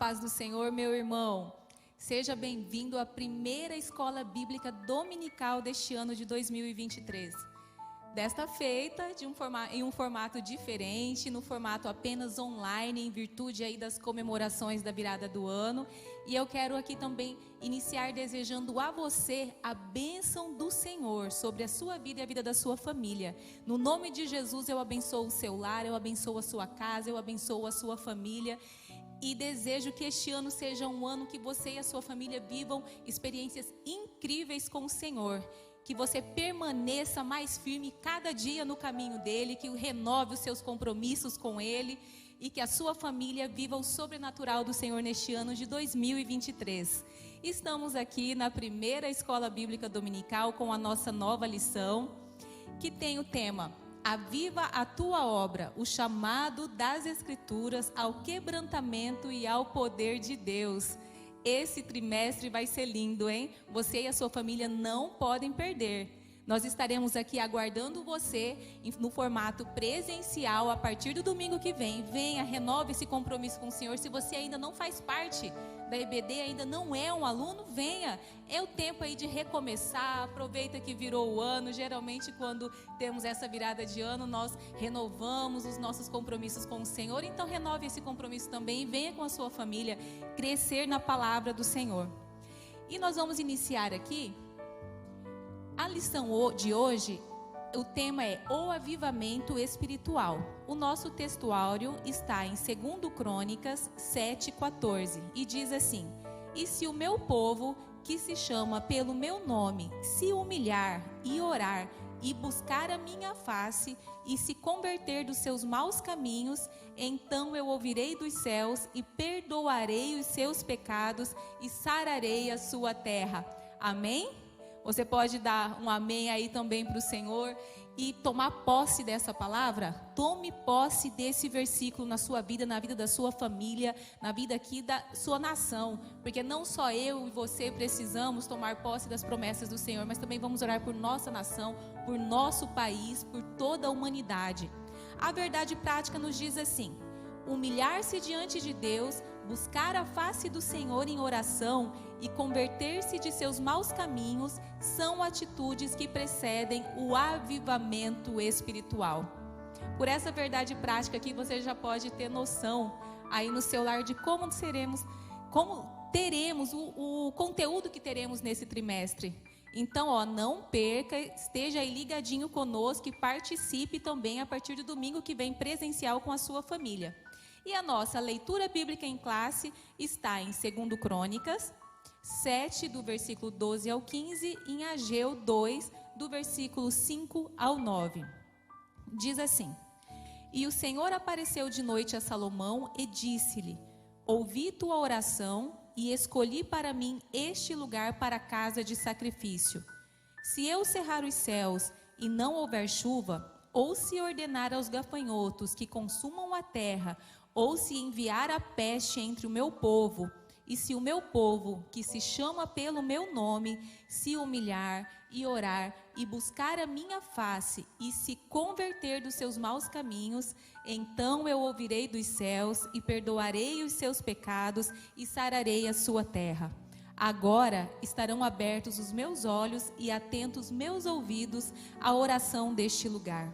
paz do Senhor, meu irmão. Seja bem-vindo à primeira escola bíblica dominical deste ano de 2023. Desta feita, em um formato diferente, no formato apenas online, em virtude aí das comemorações da virada do ano. E eu quero aqui também iniciar desejando a você a bênção do Senhor sobre a sua vida e a vida da sua família. No nome de Jesus, eu abençoo o seu lar, eu abençoo a sua casa, eu abençoo a sua família. E desejo que este ano seja um ano que você e a sua família vivam experiências incríveis com o Senhor. Que você permaneça mais firme cada dia no caminho dele, que renove os seus compromissos com ele e que a sua família viva o sobrenatural do Senhor neste ano de 2023. Estamos aqui na primeira escola bíblica dominical com a nossa nova lição, que tem o tema: Aviva a tua obra, o chamado das Escrituras ao quebrantamento e ao poder de Deus. Esse trimestre vai ser lindo, hein? Você e a sua família não podem perder. Nós estaremos aqui aguardando você no formato presencial a partir do domingo que vem. Venha, renove esse compromisso com o Senhor. Se você ainda não faz parte da EBD, ainda não é um aluno, venha. É o tempo aí de recomeçar. Aproveita que virou o ano. Geralmente quando temos essa virada de ano, nós renovamos os nossos compromissos com o Senhor. Então renove esse compromisso também e venha com a sua família crescer na palavra do Senhor. E nós vamos iniciar aqui a lição de hoje. O tema é o avivamento espiritual. O nosso textuário está em 2 Crônicas 7:14 e diz assim: E se o meu povo, que se chama pelo meu nome, se humilhar e orar e buscar a minha face e se converter dos seus maus caminhos, então eu ouvirei dos céus e perdoarei os seus pecados e sararei a sua terra. Amém? Você pode dar um amém aí também para o Senhor e tomar posse dessa palavra? Tome posse desse versículo na sua vida, na vida da sua família, na vida aqui da sua nação. Porque não só eu e você precisamos tomar posse das promessas do Senhor, mas também vamos orar por nossa nação, por nosso país, por toda a humanidade. A verdade prática nos diz assim: humilhar-se diante de Deus, buscar a face do Senhor em oração e converter-se de seus maus caminhos são atitudes que precedem o avivamento espiritual. Por essa verdade prática aqui, você já pode ter noção aí no seu lar de como teremos o conteúdo que teremos nesse trimestre. Então, não perca, esteja aí ligadinho conosco e participe também a partir do domingo que vem presencial com a sua família. E a nossa leitura bíblica em classe está em 2 Crônicas 7, do versículo 12 ao 15, e em Ageu 2, do versículo 5 ao 9. Diz assim: E o Senhor apareceu de noite a Salomão e disse-lhe: Ouvi tua oração e escolhi para mim este lugar para a casa de sacrifício. Se eu cerrar os céus e não houver chuva, ou se ordenar aos gafanhotos que consumam a terra, ou se enviar a peste entre o meu povo, e se o meu povo, que se chama pelo meu nome, se humilhar e orar e buscar a minha face e se converter dos seus maus caminhos, então eu ouvirei dos céus e perdoarei os seus pecados e sararei a sua terra. Agora estarão abertos os meus olhos e atentos meus ouvidos à oração deste lugar.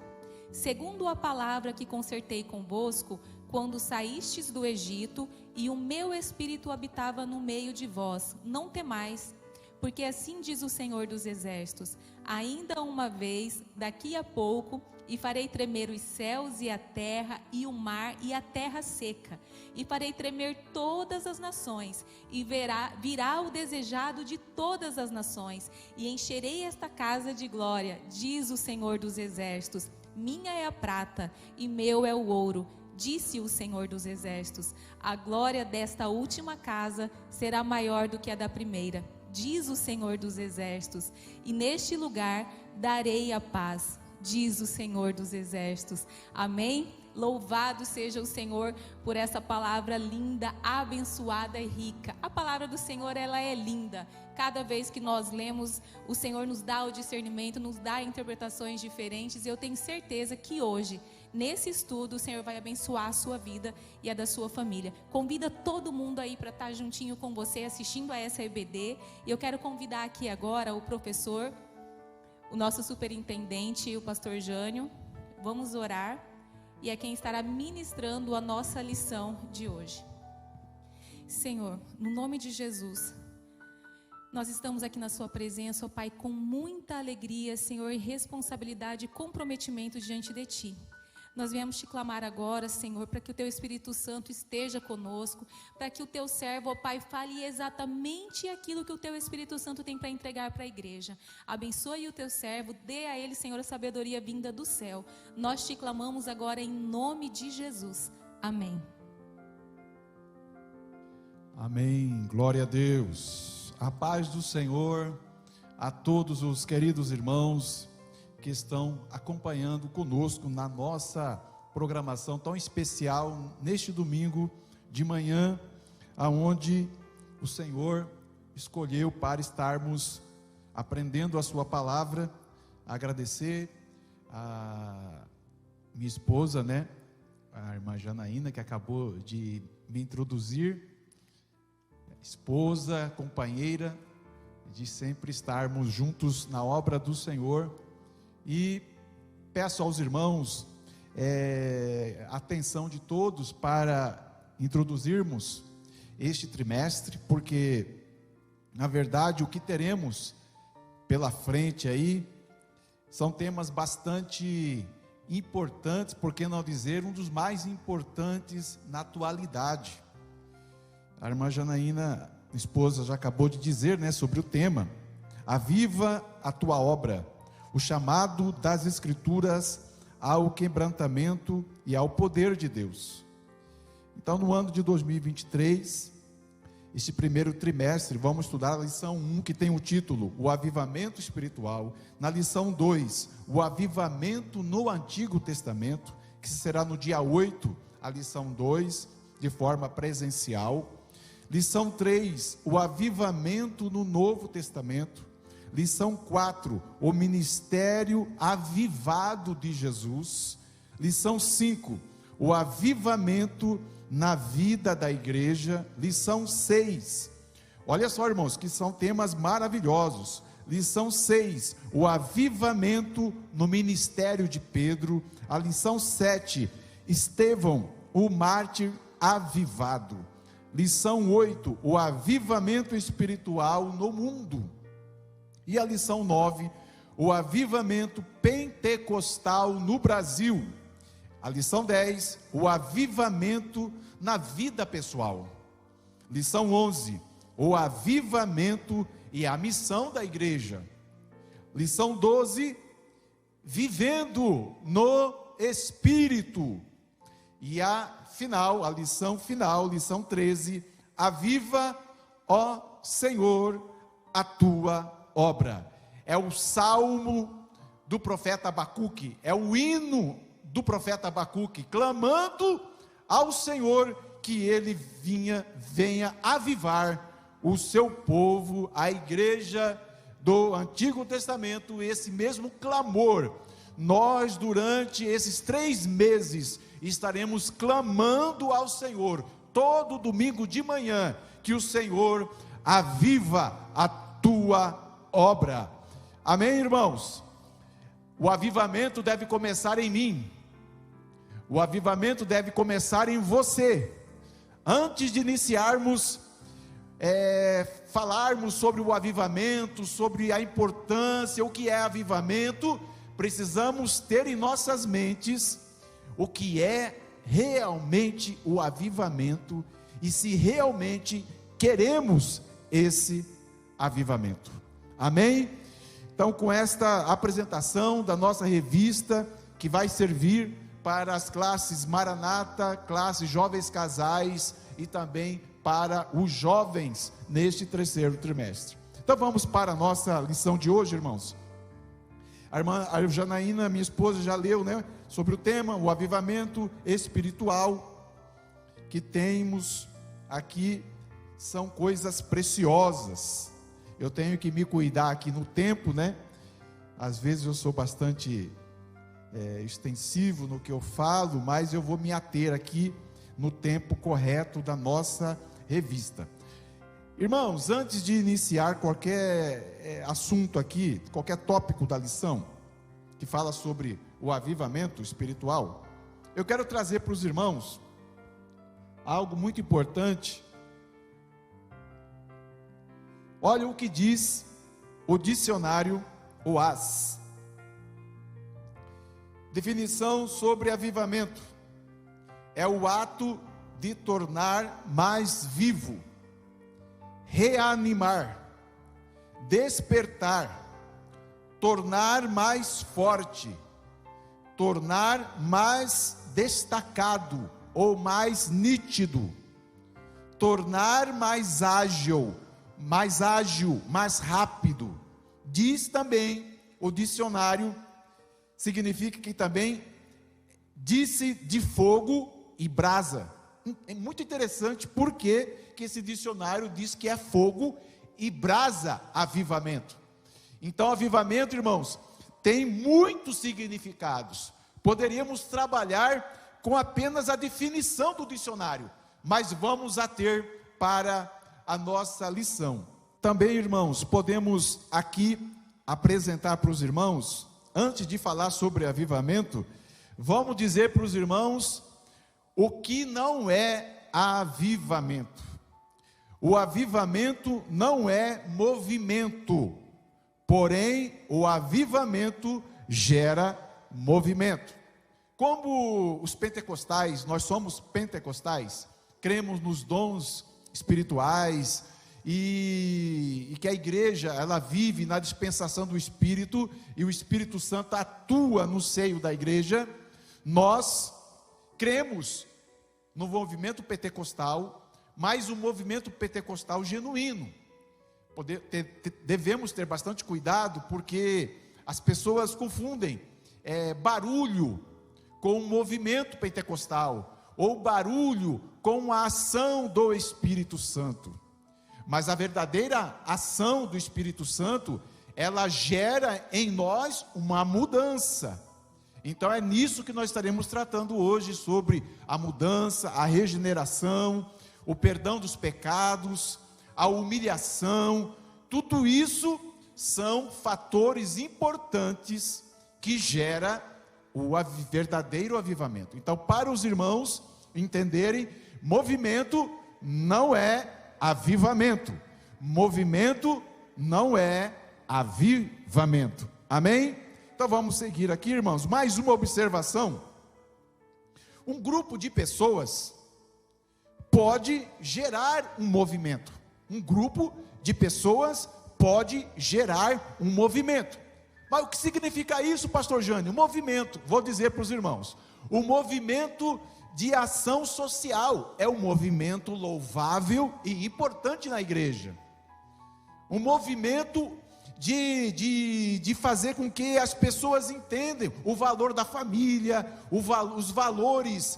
Segundo a palavra que concertei convosco, quando saístes do Egito, e o meu espírito habitava no meio de vós, não temais, porque assim diz o Senhor dos Exércitos: ainda uma vez, daqui a pouco, e farei tremer os céus e a terra, e o mar e a terra seca, e farei tremer todas as nações, e virá o desejado de todas as nações, e encherei esta casa de glória, diz o Senhor dos Exércitos. Minha é a prata, e meu é o ouro, disse o Senhor dos Exércitos. A glória desta última casa será maior do que a da primeira, diz o Senhor dos Exércitos. E neste lugar darei a paz, diz o Senhor dos Exércitos. Amém? Louvado seja o Senhor por essa palavra linda, abençoada e rica. A palavra do Senhor, ela é linda. Cada vez que nós lemos, o Senhor nos dá o discernimento, nos dá interpretações diferentes. E eu tenho certeza que hoje nesse estudo o Senhor vai abençoar a sua vida e a da sua família. Convida todo mundo aí para estar juntinho com você assistindo a essa EBD. E eu quero convidar aqui agora o professor, o nosso superintendente, o pastor Jânio. Vamos orar e é quem estará ministrando a nossa lição de hoje. Senhor, no nome de Jesus, nós estamos aqui na sua presença, ó Pai, com muita alegria, Senhor, e responsabilidade e comprometimento diante de Ti. Nós viemos te clamar agora, Senhor, para que o Teu Espírito Santo esteja conosco, para que o Teu servo, ó Pai, fale exatamente aquilo que o Teu Espírito Santo tem para entregar para a igreja. Abençoe o Teu servo, dê a ele, Senhor, a sabedoria vinda do céu. Nós te clamamos agora em nome de Jesus. Amém. Amém, glória a Deus. A paz do Senhor a todos os queridos irmãos que estão acompanhando conosco na nossa programação tão especial neste domingo de manhã, aonde o Senhor escolheu para estarmos aprendendo a sua palavra. Agradecer a minha esposa, a irmã Janaína, que acabou de me introduzir, esposa, companheira, de sempre estarmos juntos na obra do Senhor. E peço aos irmãos atenção de todos para introduzirmos este trimestre, porque na verdade o que teremos pela frente aí são temas bastante importantes, por que não dizer um dos mais importantes na atualidade. A irmã Janaína, esposa, já acabou de dizer, sobre o tema: aviva a tua obra, o chamado das Escrituras ao quebrantamento e ao poder de Deus. Então, no ano de 2023, este primeiro trimestre, vamos estudar a lição 1, que tem o título O Avivamento Espiritual. Na lição 2, o avivamento no Antigo Testamento, que será no dia 8, a lição 2, de forma presencial. Lição 3, o avivamento no Novo Testamento. Lição 4, o ministério avivado de Jesus. Lição 5, o avivamento na vida da igreja. Lição 6, olha só, irmãos, que são temas maravilhosos. Lição 6, o avivamento no ministério de Pedro. A lição 7, Estevão, o mártir avivado. Lição 8, o avivamento espiritual no mundo. E a lição 9, o avivamento pentecostal no Brasil. A lição 10, o avivamento na vida pessoal. Lição 11, o avivamento e a missão da igreja. Lição 12, vivendo no Espírito. E a lição final, lição 13, aviva, ó Senhor, a tua obra. É o salmo do profeta Abacuque, é o hino do profeta Abacuque, clamando ao Senhor que ele venha avivar o seu povo, a igreja do Antigo Testamento. Esse mesmo clamor, nós durante esses 3 meses estaremos clamando ao Senhor, todo domingo de manhã, que o Senhor aviva a tua obra. Amém, irmãos? O avivamento deve começar em mim, o avivamento deve começar em você. Antes de iniciarmos, falarmos sobre o avivamento, sobre a importância, o que é avivamento, precisamos ter em nossas mentes o que é realmente o avivamento e se realmente queremos esse avivamento. Amém? Então, com esta apresentação da nossa revista, que vai servir para as classes Maranata, classes Jovens Casais e também para os jovens neste 3º trimestre. Então vamos para a nossa lição de hoje, irmãos. A irmã Janaína, minha esposa, já leu, sobre o tema, o avivamento espiritual, que temos aqui, são coisas preciosas. Eu tenho que me cuidar aqui no tempo, às vezes eu sou bastante extensivo no que eu falo, mas eu vou me ater aqui no tempo correto da nossa revista. Irmãos, antes de iniciar qualquer assunto aqui, qualquer tópico da lição, que fala sobre o avivamento espiritual, eu quero trazer para os irmãos algo muito importante. Olha o que diz o dicionário OAS. Definição sobre avivamento: é o ato de tornar mais vivo, reanimar, despertar, tornar mais forte, tornar mais destacado ou mais nítido, tornar mais ágil, mais rápido. Diz também o dicionário, significa que também disse de fogo e brasa. É muito interessante porque que esse dicionário diz que é fogo e brasa avivamento. Então, avivamento, irmãos, tem muitos significados. Poderíamos trabalhar com apenas a definição do dicionário, mas vamos ater para a nossa lição. Também, irmãos, podemos aqui apresentar para os irmãos, antes de falar sobre avivamento, vamos dizer para os irmãos o que não é avivamento. O avivamento não é movimento, porém o avivamento gera movimento. Como os pentecostais, nós somos pentecostais, cremos nos dons espirituais e que a igreja, ela vive na dispensação do Espírito e o Espírito Santo atua no seio da igreja. Nós cremos no movimento pentecostal, mas o movimento pentecostal genuíno. Devemos ter bastante cuidado, porque as pessoas confundem barulho com o movimento pentecostal, ou barulho com a ação do Espírito Santo. Mas a verdadeira ação do Espírito Santo, ela gera em nós uma mudança. Então é nisso que nós estaremos tratando hoje, sobre a mudança, a regeneração, o perdão dos pecados, a humilhação. Tudo isso são fatores importantes que gera o verdadeiro avivamento. Então, para os irmãos entenderem, movimento não é avivamento. Movimento não é avivamento. Amém? Então vamos seguir aqui, irmãos. Mais uma observação. Um grupo de pessoas pode gerar um movimento. Um grupo de pessoas pode gerar um movimento. Mas o que significa isso, pastor Jânio? Movimento, vou dizer para os irmãos, o movimento de ação social é um movimento louvável e importante na igreja. Um movimento de fazer com que as pessoas entendam o valor da família, os valores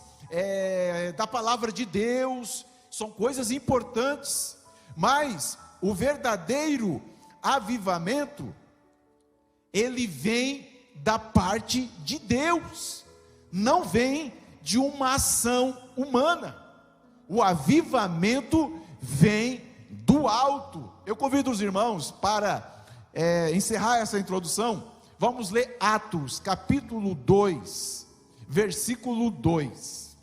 da palavra de Deus. São coisas importantes, mas o verdadeiro avivamento, ele vem da parte de Deus, não vem de uma ação humana. O avivamento vem do alto. Eu convido os irmãos para encerrar essa introdução. Vamos ler Atos capítulo 2, versículo 2.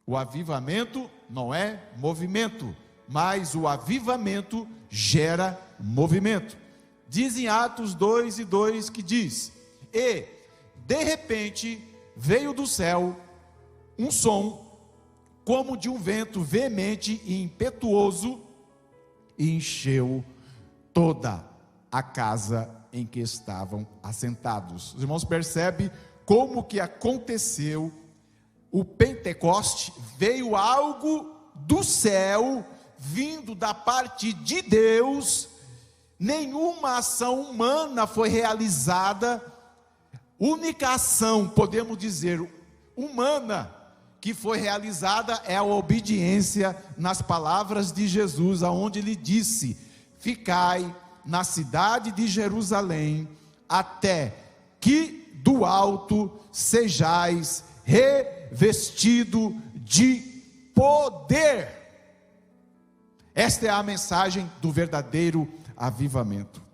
O avivamento não é movimento, mas o avivamento gera movimento. Diz em Atos 2:2 que diz: e de repente veio do céu um som como de um vento veemente e impetuoso, e encheu toda a casa em que estavam assentados. Os irmãos percebem como que aconteceu o Pentecoste? Veio algo do céu, vindo da parte de Deus. Nenhuma ação humana foi realizada. Única ação, podemos dizer, humana que foi realizada é a obediência nas palavras de Jesus, aonde ele disse: ficai na cidade de Jerusalém até que do alto sejais revestido de poder. Esta é a mensagem do verdadeiro avivamento.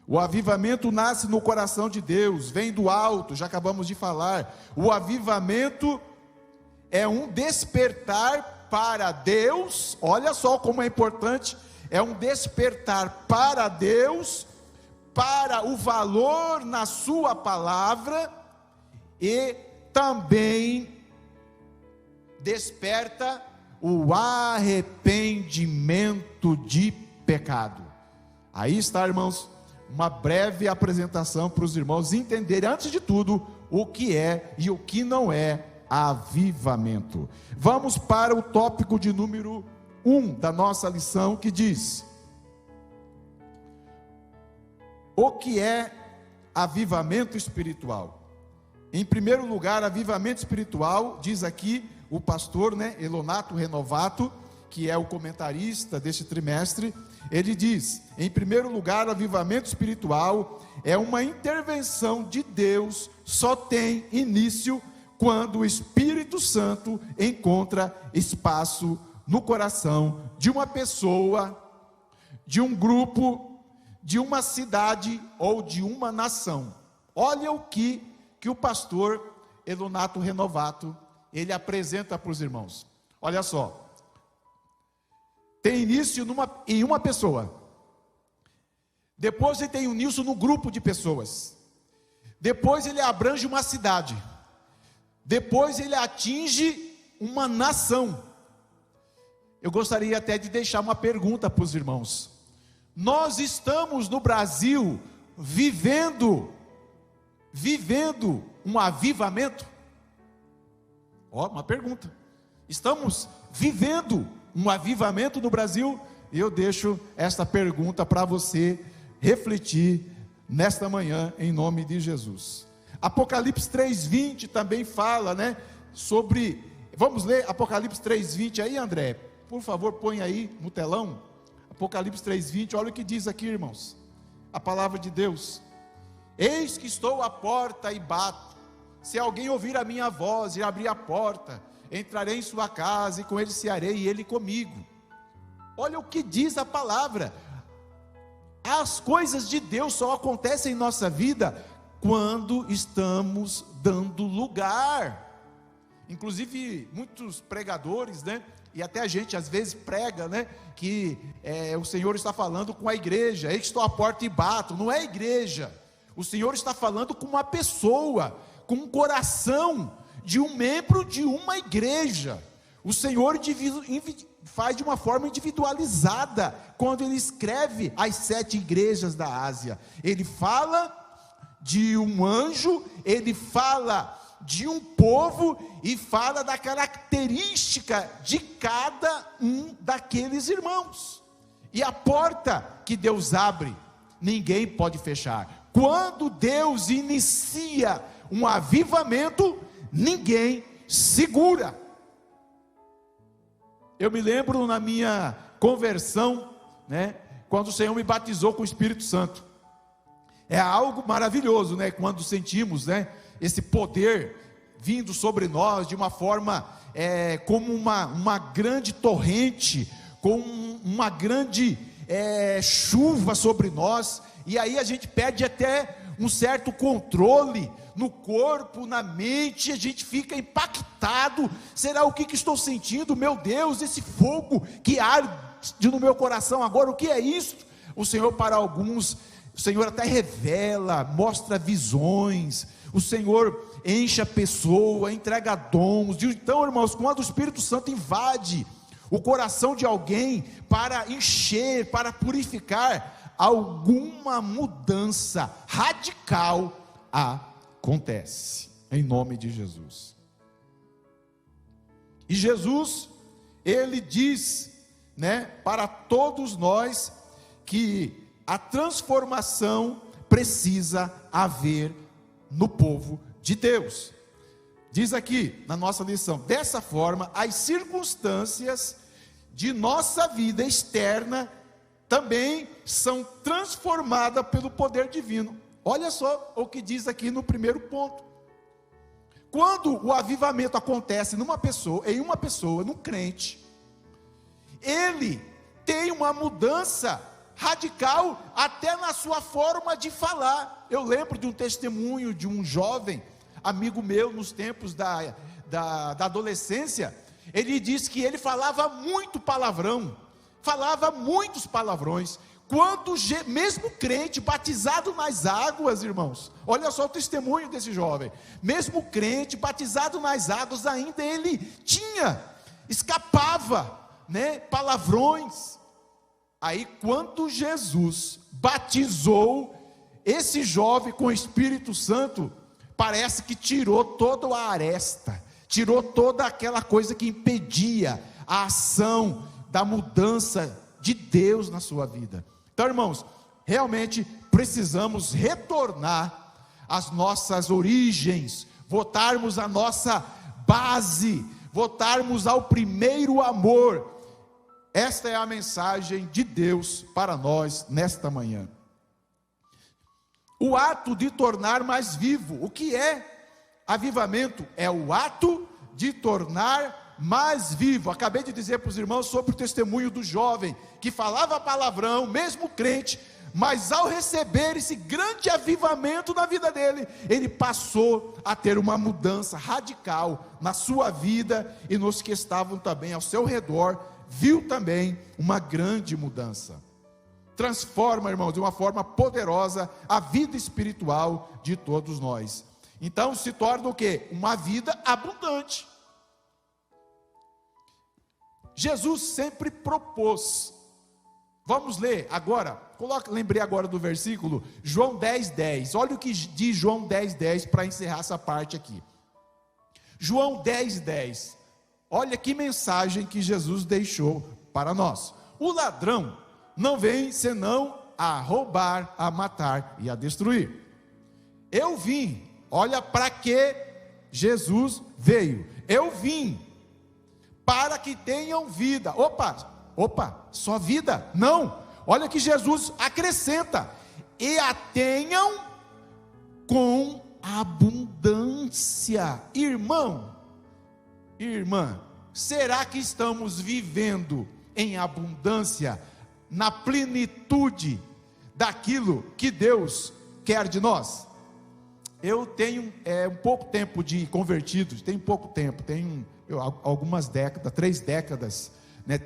O avivamento nasce no coração de Deus, vem do alto, já acabamos de falar. O avivamento é um despertar para Deus, olha só como é importante, é um despertar para Deus, para o valor na sua palavra, e também desperta o arrependimento de pecado. Aí está, irmãos, uma breve apresentação para os irmãos entenderem, antes de tudo, o que é e o que não é avivamento. Vamos para o tópico de número 1 da nossa lição, que diz: o que é avivamento espiritual? Em primeiro lugar, avivamento espiritual, diz aqui o pastor, Elonato Renovato, que é o comentarista deste trimestre, ele diz: em primeiro lugar, avivamento espiritual é uma intervenção de Deus, só tem início quando o Espírito Santo encontra espaço no coração de uma pessoa, de um grupo, de uma cidade ou de uma nação. Olha o que o pastor Elonato Renovato, ele apresenta para os irmãos. Olha só, tem início em uma pessoa, depois ele tem início no grupo de pessoas, depois ele abrange uma cidade, depois ele atinge uma nação. Eu gostaria até de deixar uma pergunta para os irmãos: nós estamos no Brasil vivendo um avivamento? Uma pergunta. Estamos vivendo um avivamento no Brasil? E eu deixo esta pergunta para você refletir nesta manhã, em nome de Jesus. Apocalipse 3:20 também fala, sobre, vamos ler Apocalipse 3:20 aí, André? Por favor, põe aí no telão, Apocalipse 3:20, olha o que diz aqui, irmãos, a palavra de Deus: eis que estou à porta e bato, se alguém ouvir a minha voz e abrir a porta, entrarei em sua casa e com ele cearei e ele comigo. Olha o que diz a palavra. As coisas de Deus só acontecem em nossa vida quando estamos dando lugar. Inclusive muitos pregadores, e até a gente às vezes prega, que o Senhor está falando com a igreja. Eis que estou à porta e bato. Não é a igreja, o Senhor está falando com uma pessoa, com um coração de um membro de uma igreja. O Senhor faz de uma forma individualizada, quando Ele escreve as 7 igrejas da Ásia. Ele fala de um anjo, Ele fala de um povo, e fala da característica de cada um daqueles irmãos. E a porta que Deus abre, ninguém pode fechar. Quando Deus inicia um avivamento, ninguém segura. Eu me lembro na minha conversão, quando o Senhor me batizou com o Espírito Santo. É algo maravilhoso, quando sentimos, esse poder vindo sobre nós de uma forma, como uma grande torrente, com uma grande chuva sobre nós, e aí a gente perde até um certo controle no corpo, na mente, a gente fica impactado. Será o que estou sentindo? Meu Deus, esse fogo que arde no meu coração agora, o que é isso? O Senhor, para alguns, o Senhor até revela, mostra visões, o Senhor enche a pessoa, entrega dons. Então, irmãos, quando o Espírito Santo invade o coração de alguém para encher, para purificar, alguma mudança radical acontece, em nome de Jesus. E Jesus, Ele diz, para todos nós, que a transformação precisa haver no povo de Deus. Diz aqui na nossa lição: dessa forma, as circunstâncias de nossa vida externa também são transformadas pelo poder divino. Olha só o que diz aqui no primeiro ponto. Quando o avivamento acontece em uma pessoa, num crente, ele tem uma mudança radical até na sua forma de falar. Eu lembro de um testemunho de um jovem amigo meu nos tempos da adolescência. Ele disse que ele falava muito palavrão, falava muitos palavrões. Quando mesmo crente, batizado nas águas, irmãos, olha só o testemunho desse jovem, mesmo crente, batizado nas águas, ainda ele escapava, palavrões. Aí quando Jesus batizou esse jovem com o Espírito Santo, parece que tirou toda a aresta, tirou toda aquela coisa que impedia a ação da mudança de Deus na sua vida. Então, irmãos, realmente precisamos retornar às nossas origens, voltarmos à nossa base, voltarmos ao primeiro amor. Esta é a mensagem de Deus para nós nesta manhã. O ato de tornar mais vivo. O que é avivamento? É o ato de tornar mais vivo. Acabei de dizer para os irmãos sobre o testemunho do jovem que falava palavrão, mesmo crente, mas ao receber esse grande avivamento na vida dele, ele passou a ter uma mudança radical na sua vida, e nos que estavam também ao seu redor, viu também uma grande mudança. Transforma, irmãos, de uma forma poderosa a vida espiritual de todos nós. Então se torna o quê? Uma vida abundante. Jesus sempre propôs. Vamos ler agora, lembrei agora do versículo, João 10:10, olha o que diz João 10:10, para encerrar essa parte aqui. João 10:10, olha que mensagem que Jesus deixou para nós. O ladrão não vem senão a roubar, a matar e a destruir. Eu vim, olha para que Jesus veio. Eu vim para que tenham vida. Opa, só vida? Não. Olha que Jesus acrescenta: e a tenham com abundância. Irmão, irmã, será que estamos vivendo em abundância, na plenitude daquilo que Deus quer de nós? Eu tenho um pouco tempo de convertido, tenho pouco tempo, tenho algumas décadas, 3 décadas,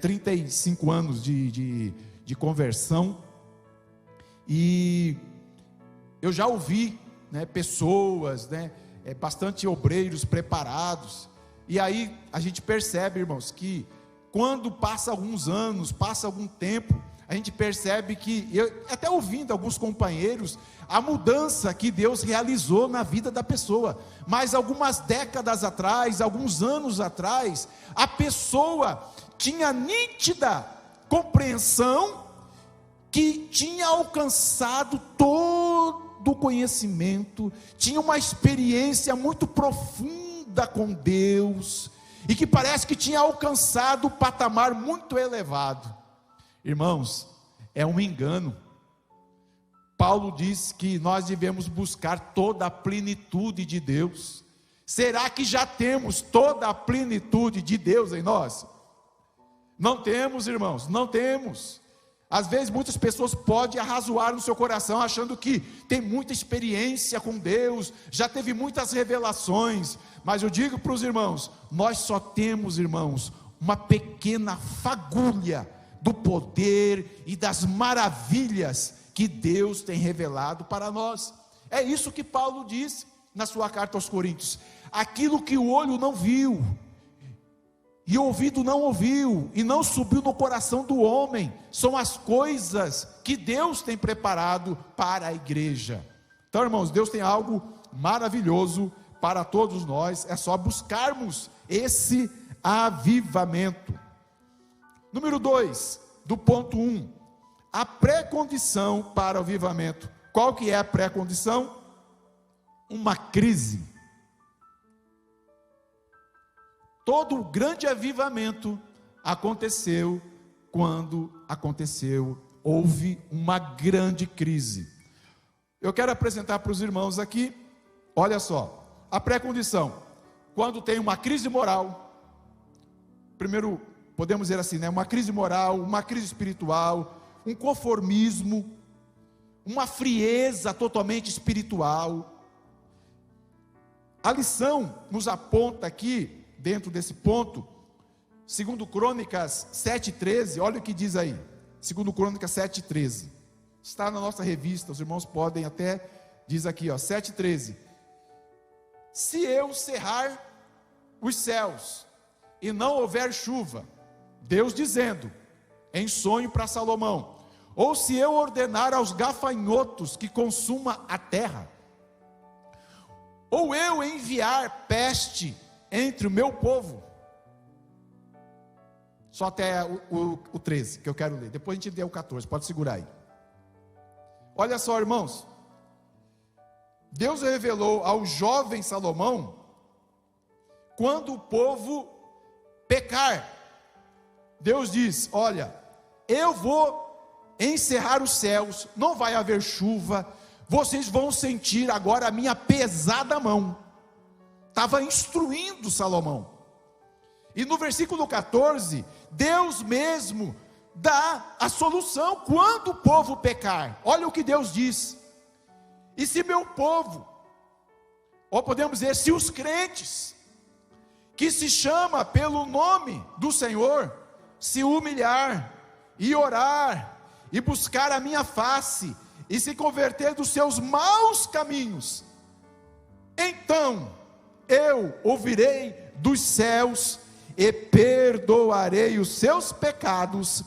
35 anos de conversão, e eu já ouvi pessoas, bastante obreiros preparados, e aí a gente percebe, irmãos, que quando passa alguns anos, passa algum tempo, a gente percebe que, até ouvindo alguns companheiros, a mudança que Deus realizou na vida da pessoa. Mas algumas décadas atrás, alguns anos atrás, a pessoa tinha nítida compreensão que tinha alcançado todo o conhecimento, tinha uma experiência muito profunda com Deus, e que parece que tinha alcançado um patamar muito elevado. Irmãos, é um engano. Paulo diz que nós devemos buscar toda a plenitude de Deus. Será que já temos toda a plenitude de Deus em nós? Não temos, irmãos, não temos. Às vezes muitas pessoas podem arrazoar no seu coração, achando que tem muita experiência com Deus, já teve muitas revelações, mas eu digo para os irmãos, nós só temos, irmãos, uma pequena fagulha do poder e das maravilhas que Deus tem revelado para nós. É isso que Paulo diz na sua carta aos Coríntios: aquilo que o olho não viu, e o ouvido não ouviu, e não subiu no coração do homem, são as coisas que Deus tem preparado para a igreja. Então, irmãos, Deus tem algo maravilhoso para todos nós, é só buscarmos esse avivamento. Número 2, do ponto 1, a pré-condição para o avivamento. Qual que é a pré-condição? Uma crise. Todo o grande avivamento aconteceu quando houve uma grande crise. eu quero apresentar para os irmãos aqui, olha só, a pré-condição, quando tem uma crise moral, primeiro, podemos dizer assim, né? Uma crise moral, uma crise espiritual, um conformismo, uma frieza totalmente espiritual. A lição nos aponta aqui, dentro desse ponto, segundo Crônicas 7,13, olha o que diz aí, segundo Crônicas 7,13, está na nossa revista, os irmãos podem até, diz aqui, 7,13, se eu cerrar os céus, e não houver chuva, Deus dizendo, em sonho para Salomão, ou se eu ordenar aos gafanhotos que consuma a terra, ou eu enviar peste entre o meu povo, só até o 13, que eu quero ler, depois a gente lê o 14, pode segurar aí. Olha só, irmãos, Deus revelou ao jovem Salomão, quando o povo pecar, Deus diz, olha, eu vou encerrar os céus, não vai haver chuva, vocês vão sentir agora a minha pesada mão. Estava instruindo Salomão, e no versículo 14, Deus mesmo dá a solução, quando o povo pecar, olha o que Deus diz, e se meu povo, ou podemos dizer, se os crentes, que se chama pelo nome do Senhor, se humilhar, e orar, e buscar a minha face, e se converter dos seus maus caminhos, então, eu ouvirei dos céus, e perdoarei os seus pecados,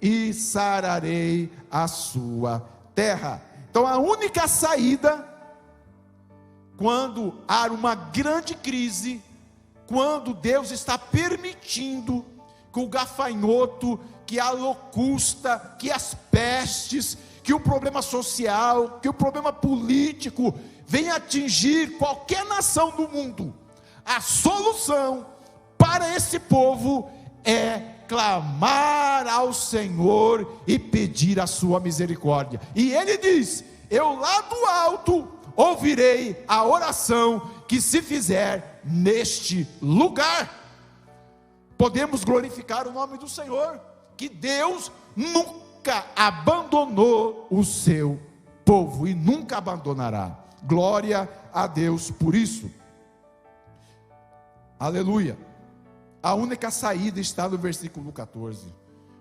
e sararei a sua terra. Então a única saída, quando há uma grande crise, quando Deus está permitindo que o gafanhoto, que a locusta, que as pestes, que o problema social, que o problema político venha atingir qualquer nação do mundo, a solução para esse povo é clamar ao Senhor e pedir a sua misericórdia. E ele diz, eu lá do alto ouvirei a oração que se fizer neste lugar. Podemos glorificar o nome do Senhor, que Deus nunca abandonou o seu povo e nunca abandonará. Glória a Deus por isso. Aleluia. A única saída está no versículo 14.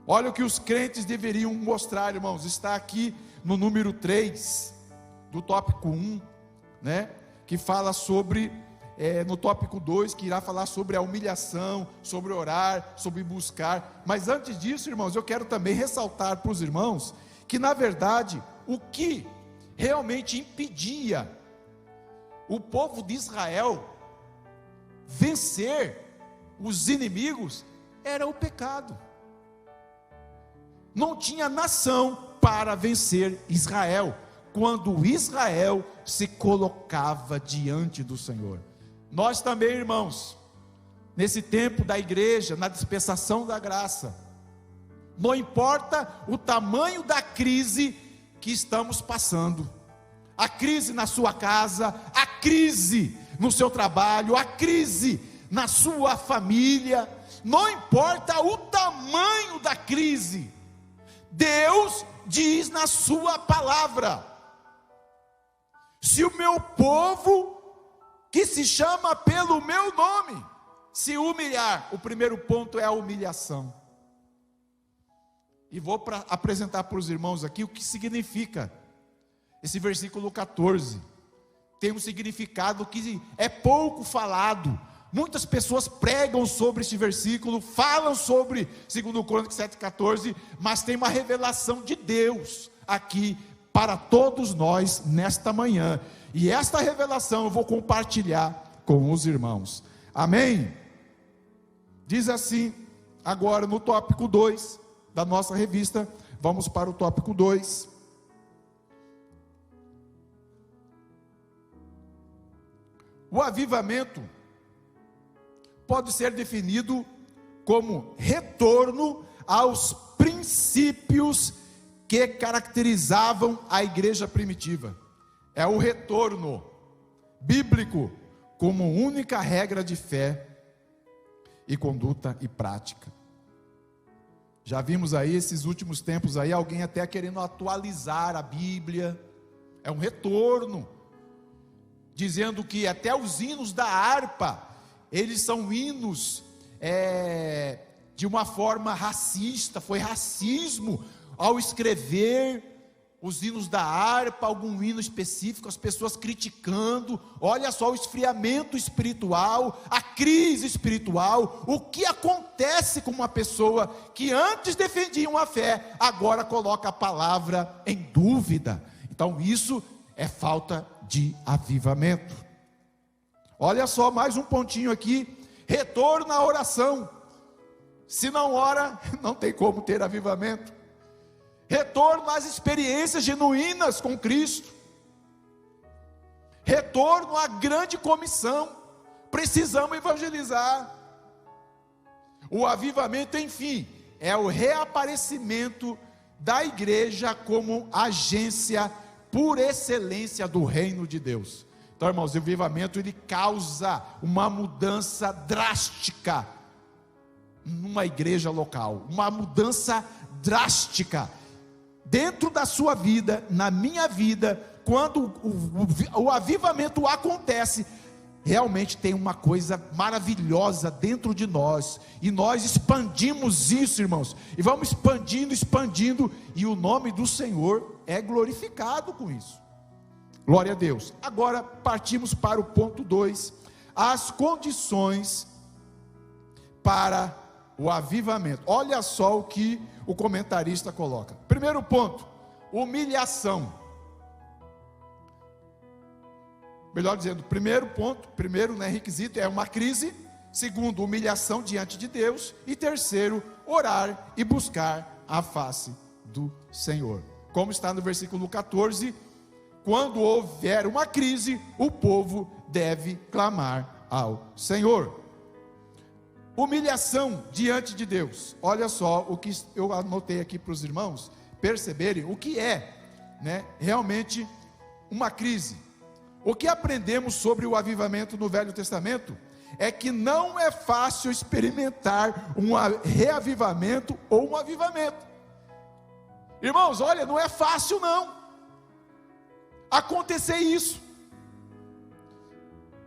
Olha o que os crentes deveriam mostrar, irmãos. Está aqui no número 3 do tópico 1, né? Que fala sobre, no tópico 2, que irá falar sobre a humilhação, sobre orar, sobre buscar. Mas antes disso, irmãos, eu quero também ressaltar para os irmãos, que na verdade, o que realmente impedia o povo de Israel vencer os inimigos, era o pecado. Não tinha nação para vencer Israel, quando Israel se colocava diante do Senhor. Nós também, irmãos, nesse tempo da igreja, na dispensação da graça, não importa o tamanho da crise que estamos passando, a crise na sua casa, a crise no seu trabalho, a crise na sua família, não importa o tamanho da crise, Deus diz na sua palavra, se o meu povo, que se chama pelo meu nome, se humilhar, o primeiro ponto é a humilhação, e vou apresentar para os irmãos aqui o que significa, esse versículo 14, tem um significado que é pouco falado. Muitas pessoas pregam sobre este versículo, falam sobre 2 Crônicas 7,14, mas tem uma revelação de Deus aqui para todos nós nesta manhã, e esta revelação eu vou compartilhar com os irmãos, amém? Diz assim, agora no tópico 2 da nossa revista, vamos para o tópico 2, o avivamento pode ser definido como retorno aos princípios que caracterizavam a igreja primitiva. é o retorno bíblico como única regra de fé e conduta e prática. Já vimos aí esses últimos tempos aí alguém até querendo atualizar a Bíblia. É um retorno, dizendo que até os hinos da harpa, eles são hinos de uma forma racista. Foi racismo ao escrever os hinos da harpa, algum hino específico, as pessoas criticando. Olha só o esfriamento espiritual, a crise espiritual. O que acontece com uma pessoa que antes defendia uma fé, agora coloca a palavra em dúvida? Então isso é falta de avivamento. Olha só mais um pontinho aqui: retorno à oração. Se não ora, não tem como ter avivamento. Retorno às experiências genuínas com Cristo. Retorno à grande comissão. Precisamos evangelizar. O avivamento, enfim, é o reaparecimento da igreja como agência por excelência do reino de Deus. Então, irmãos, o avivamento ele causa uma mudança drástica numa igreja local, uma mudança drástica dentro da sua vida, na minha vida. Quando o avivamento acontece, realmente tem uma coisa maravilhosa dentro de nós, e nós expandimos isso, irmãos, e vamos expandindo, e o nome do Senhor é glorificado com isso. Glória a Deus. Agora partimos para o ponto 2, as condições para o avivamento. Olha só o que o comentarista coloca. Primeiro ponto, humilhação. Melhor dizendo, primeiro requisito é uma crise. Segundo, humilhação diante de Deus. E terceiro, orar e buscar a face do Senhor. Como está no versículo 14, quando houver uma crise, o povo deve clamar ao Senhor. Humilhação diante de Deus. Olha só o que eu anotei aqui para os irmãos perceberem o que é, realmente uma crise. O que aprendemos sobre o avivamento no Velho Testamento é que não é fácil experimentar um reavivamento ou um avivamento. Irmãos, olha, não é fácil não acontecer isso.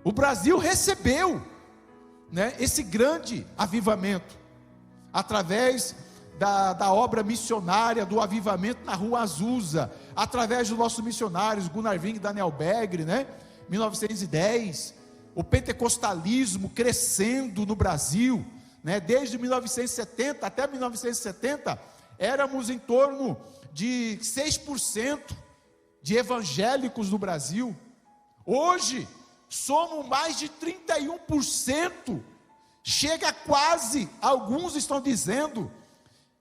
O Brasil recebeu esse grande avivamento através da obra missionária do avivamento na Rua Azusa, através dos nossos missionários Gunnar Ving e Daniel Begre, 1910, o pentecostalismo crescendo no Brasil, desde 1970 até 1970, éramos em torno de 6% de evangélicos no Brasil. Hoje somos mais de 31%, chega quase, alguns estão dizendo,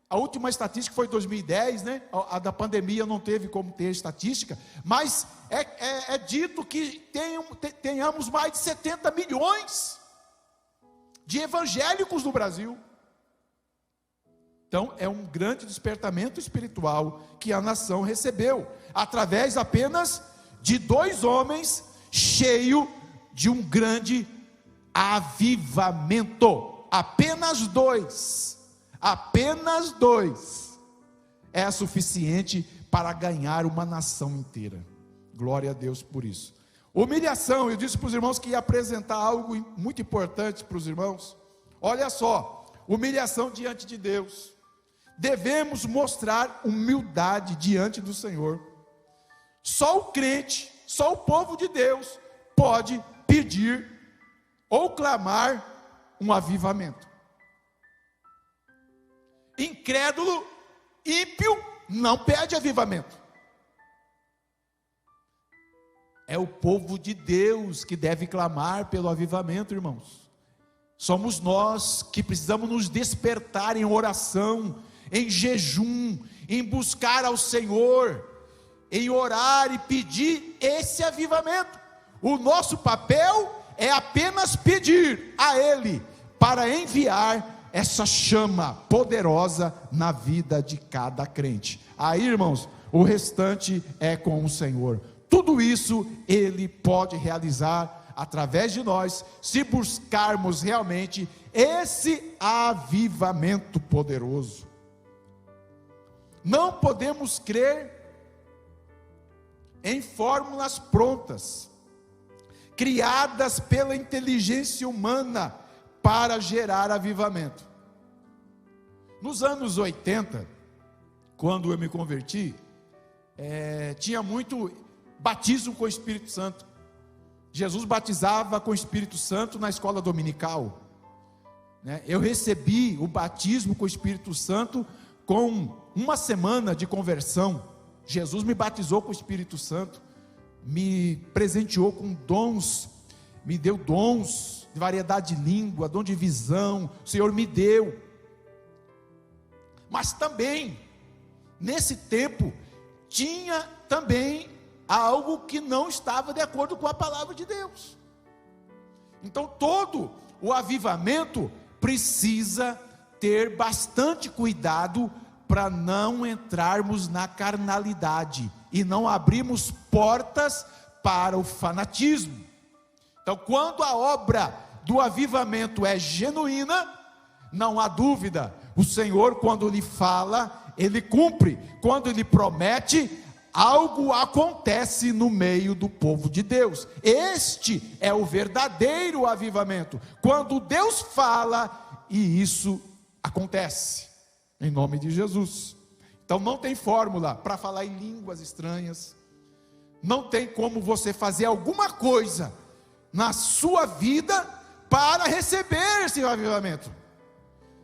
a última estatística foi 2010, a da pandemia não teve como ter estatística, mas é dito que tenhamos mais de 70 milhões de evangélicos no Brasil. Então é um grande despertamento espiritual que a nação recebeu, através apenas de 2 homens cheios de um grande avivamento. Apenas 2 é suficiente para ganhar uma nação inteira. Glória a Deus por isso. Humilhação, eu disse para os irmãos que ia apresentar algo muito importante para os irmãos. Olha só, humilhação diante de Deus. Devemos mostrar humildade diante do Senhor. Só o crente, só o povo de Deus pode pedir ou clamar um avivamento. Incrédulo, ímpio, não pede avivamento. É o povo de Deus que deve clamar pelo avivamento, irmãos. Somos nós que precisamos nos despertar em oração, em jejum, em buscar ao Senhor, em orar e pedir esse avivamento. O nosso papel é apenas pedir a Ele para enviar essa chama poderosa na vida de cada crente. Aí, irmãos, o restante é com o Senhor. tudo isso Ele pode realizar através de nós, se buscarmos realmente esse avivamento poderoso. Não podemos crer em fórmulas prontas, criadas pela inteligência humana para gerar avivamento. Nos anos 80, quando eu me converti, tinha muito batismo com o Espírito Santo. Jesus batizava com o Espírito Santo na escola dominical, né? Eu recebi o batismo com o Espírito Santo com uma semana de conversão. Jesus me batizou com o Espírito Santo, me presenteou com dons, me deu dons de variedade de língua, dom de visão, o Senhor me deu. Mas também, nesse tempo, tinha também algo que não estava de acordo com a palavra de Deus. Então todo o avivamento precisa ter bastante cuidado para não entrarmos na carnalidade e não abrirmos portas para o fanatismo. Então, quando a obra do avivamento é genuína, não há dúvida, o Senhor, quando lhe fala, Ele cumpre. Quando Ele promete, algo acontece no meio do povo de Deus. Este é o verdadeiro avivamento, quando Deus fala e isso acontece, em nome de Jesus. Então não tem fórmula para falar em línguas estranhas, não tem como você fazer alguma coisa na sua vida para receber esse avivamento.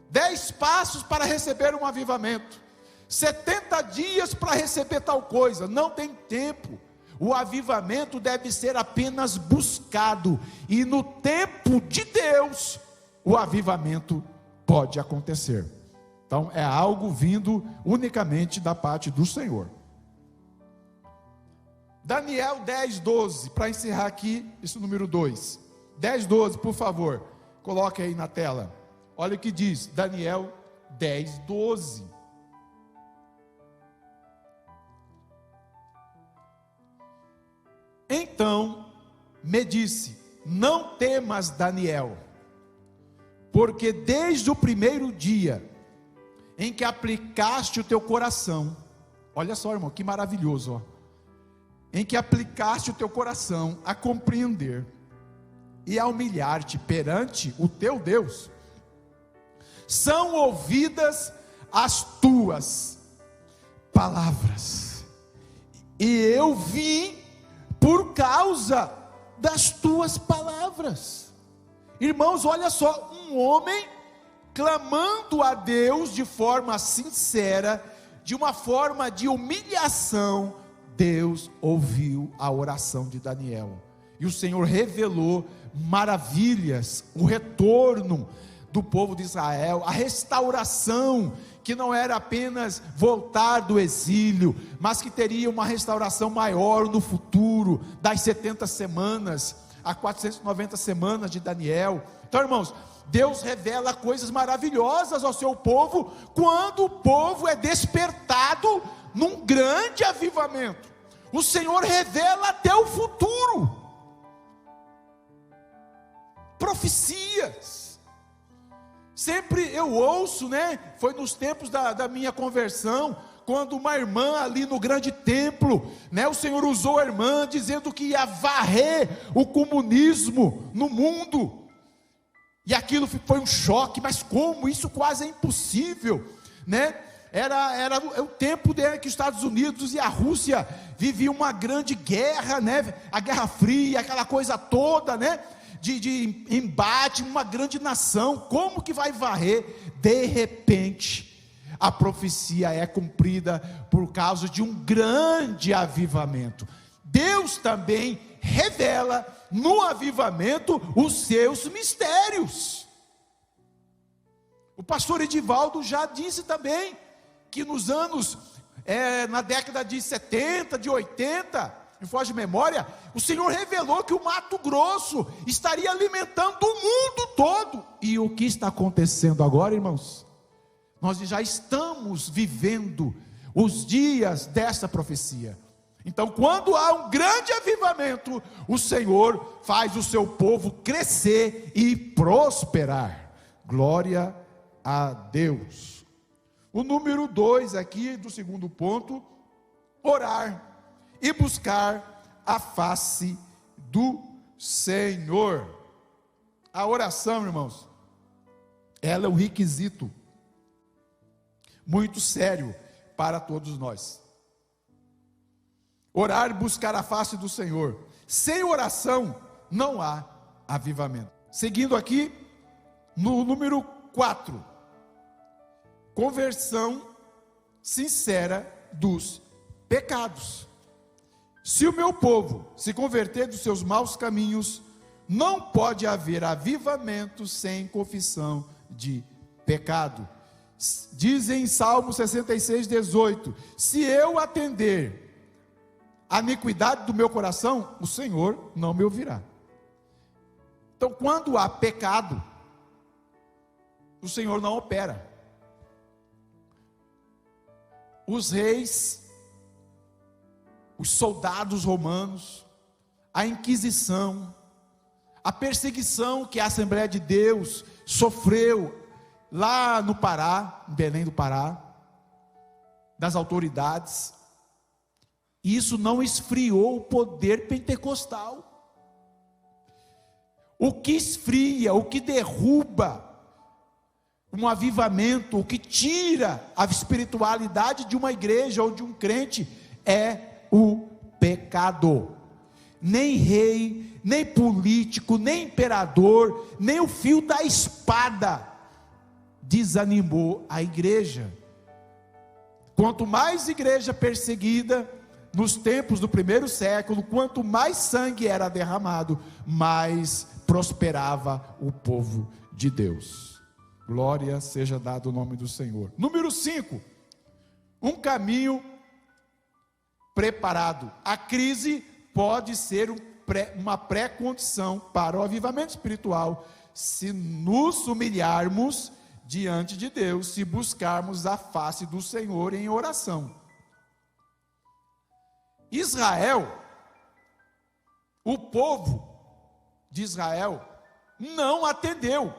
10 passos para receber um avivamento, 70 dias para receber tal coisa, não tem tempo. O avivamento deve ser apenas buscado, e no tempo de Deus, o avivamento pode acontecer. Então é algo vindo unicamente da parte do Senhor. Daniel 10:12, para encerrar aqui, esse número 2, 10:12, por favor, coloque aí na tela. Olha o que diz, Daniel 10:12. Então me disse: não temas, Daniel, porque desde o primeiro dia em que aplicaste o teu coração, olha só, irmão, que maravilhoso, ó, em que aplicaste o teu coração a compreender e a humilhar-te perante o teu Deus, são ouvidas as tuas palavras, e eu vim por causa das tuas palavras. Irmãos, olha só, um homem clamando a Deus de forma sincera, de uma forma de humilhação. Deus ouviu a oração de Daniel, e o Senhor revelou maravilhas, o retorno do povo de Israel, a restauração, que não era apenas voltar do exílio, mas que teria uma restauração maior no futuro, das 70 semanas, a 490 semanas de Daniel. Então, irmãos, Deus revela coisas maravilhosas ao seu povo, quando o povo é despertado num grande avivamento. O Senhor revela até o futuro, profecias. Sempre eu ouço, né? Foi nos tempos da minha conversão, quando uma irmã ali no grande templo, né? O Senhor usou a irmã dizendo que ia varrer o comunismo no mundo. E aquilo foi um choque, mas como? Isso quase é impossível, né? Era o tempo que os Estados Unidos e a Rússia viviam uma grande guerra, né? A Guerra Fria, aquela coisa toda, né? De embate, uma grande nação. Como que vai varrer? De repente, a profecia é cumprida por causa de um grande avivamento. Deus também revela no avivamento os seus mistérios. O pastor Edivaldo já disse também que nos anos, na década de 70, de 80, me foge de memória, o Senhor revelou que o Mato Grosso estaria alimentando o mundo todo. E o que está acontecendo agora, irmãos? Nós já estamos vivendo os dias dessa profecia. Então, quando há um grande avivamento, o Senhor faz o seu povo crescer e prosperar. Glória a Deus. O número 2 aqui do segundo ponto: orar e buscar a face do Senhor. A oração, irmãos, ela é um requisito muito sério para todos nós. Orar e buscar a face do Senhor. Sem oração não há avivamento. Seguindo aqui, no número 4, conversão sincera dos pecados. Se o meu povo se converter dos seus maus caminhos, não pode haver avivamento sem confissão de pecado. Diz em Salmo 66:18: se eu atender a iniquidade do meu coração, o Senhor não me ouvirá. Então, quando há pecado, o Senhor não opera. Os reis, os soldados romanos, a Inquisição, a perseguição que a Assembleia de Deus sofreu lá no Pará, em Belém do Pará, das autoridades, isso não esfriou o poder pentecostal. O que esfria, o que derruba um avivamento, o que tira a espiritualidade de uma igreja ou de um crente é o pecado. Nem rei, nem político, nem imperador, nem o fio da espada desanimou a igreja. Quanto mais igreja perseguida nos tempos do primeiro século, quanto mais sangue era derramado, mais prosperava o povo de Deus. Glória seja dado o nome do Senhor. Número 5, um caminho preparado. A crise pode ser uma pré-condição para o avivamento espiritual, se nos humilharmos diante de Deus, se buscarmos a face do Senhor em oração. Israel, o povo de Israel, não atendeu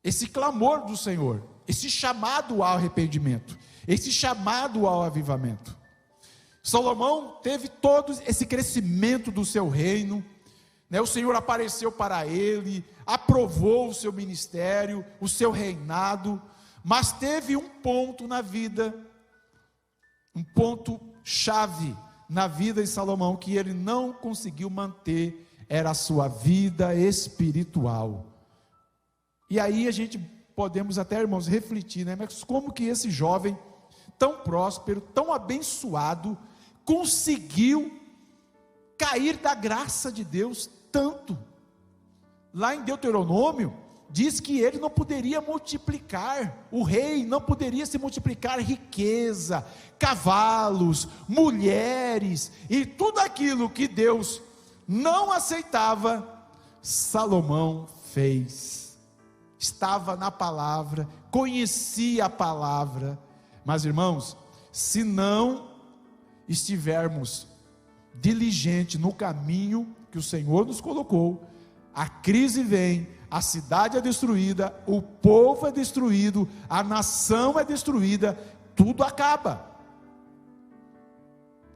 esse clamor do Senhor, esse chamado ao arrependimento, esse chamado ao avivamento. Salomão teve todo esse crescimento do seu reino, né? O Senhor apareceu para ele, aprovou o seu ministério, o seu reinado, mas teve um ponto na vida, um ponto chave na vida de Salomão que ele não conseguiu manter, era a sua vida espiritual. E aí a gente podemos até, irmãos, refletir, né? Mas como que esse jovem tão próspero, tão abençoado, conseguiu cair da graça de Deus tanto? Lá em Deuteronômio diz que ele não poderia multiplicar, o rei não poderia se multiplicar riqueza, cavalos, mulheres e tudo aquilo que Deus não aceitava, Salomão fez. Estava na palavra, conhecia a palavra. Mas, irmãos, se não estivermos diligentes no caminho que o Senhor nos colocou, a crise vem, a cidade é destruída, o povo é destruído, a nação é destruída, tudo acaba.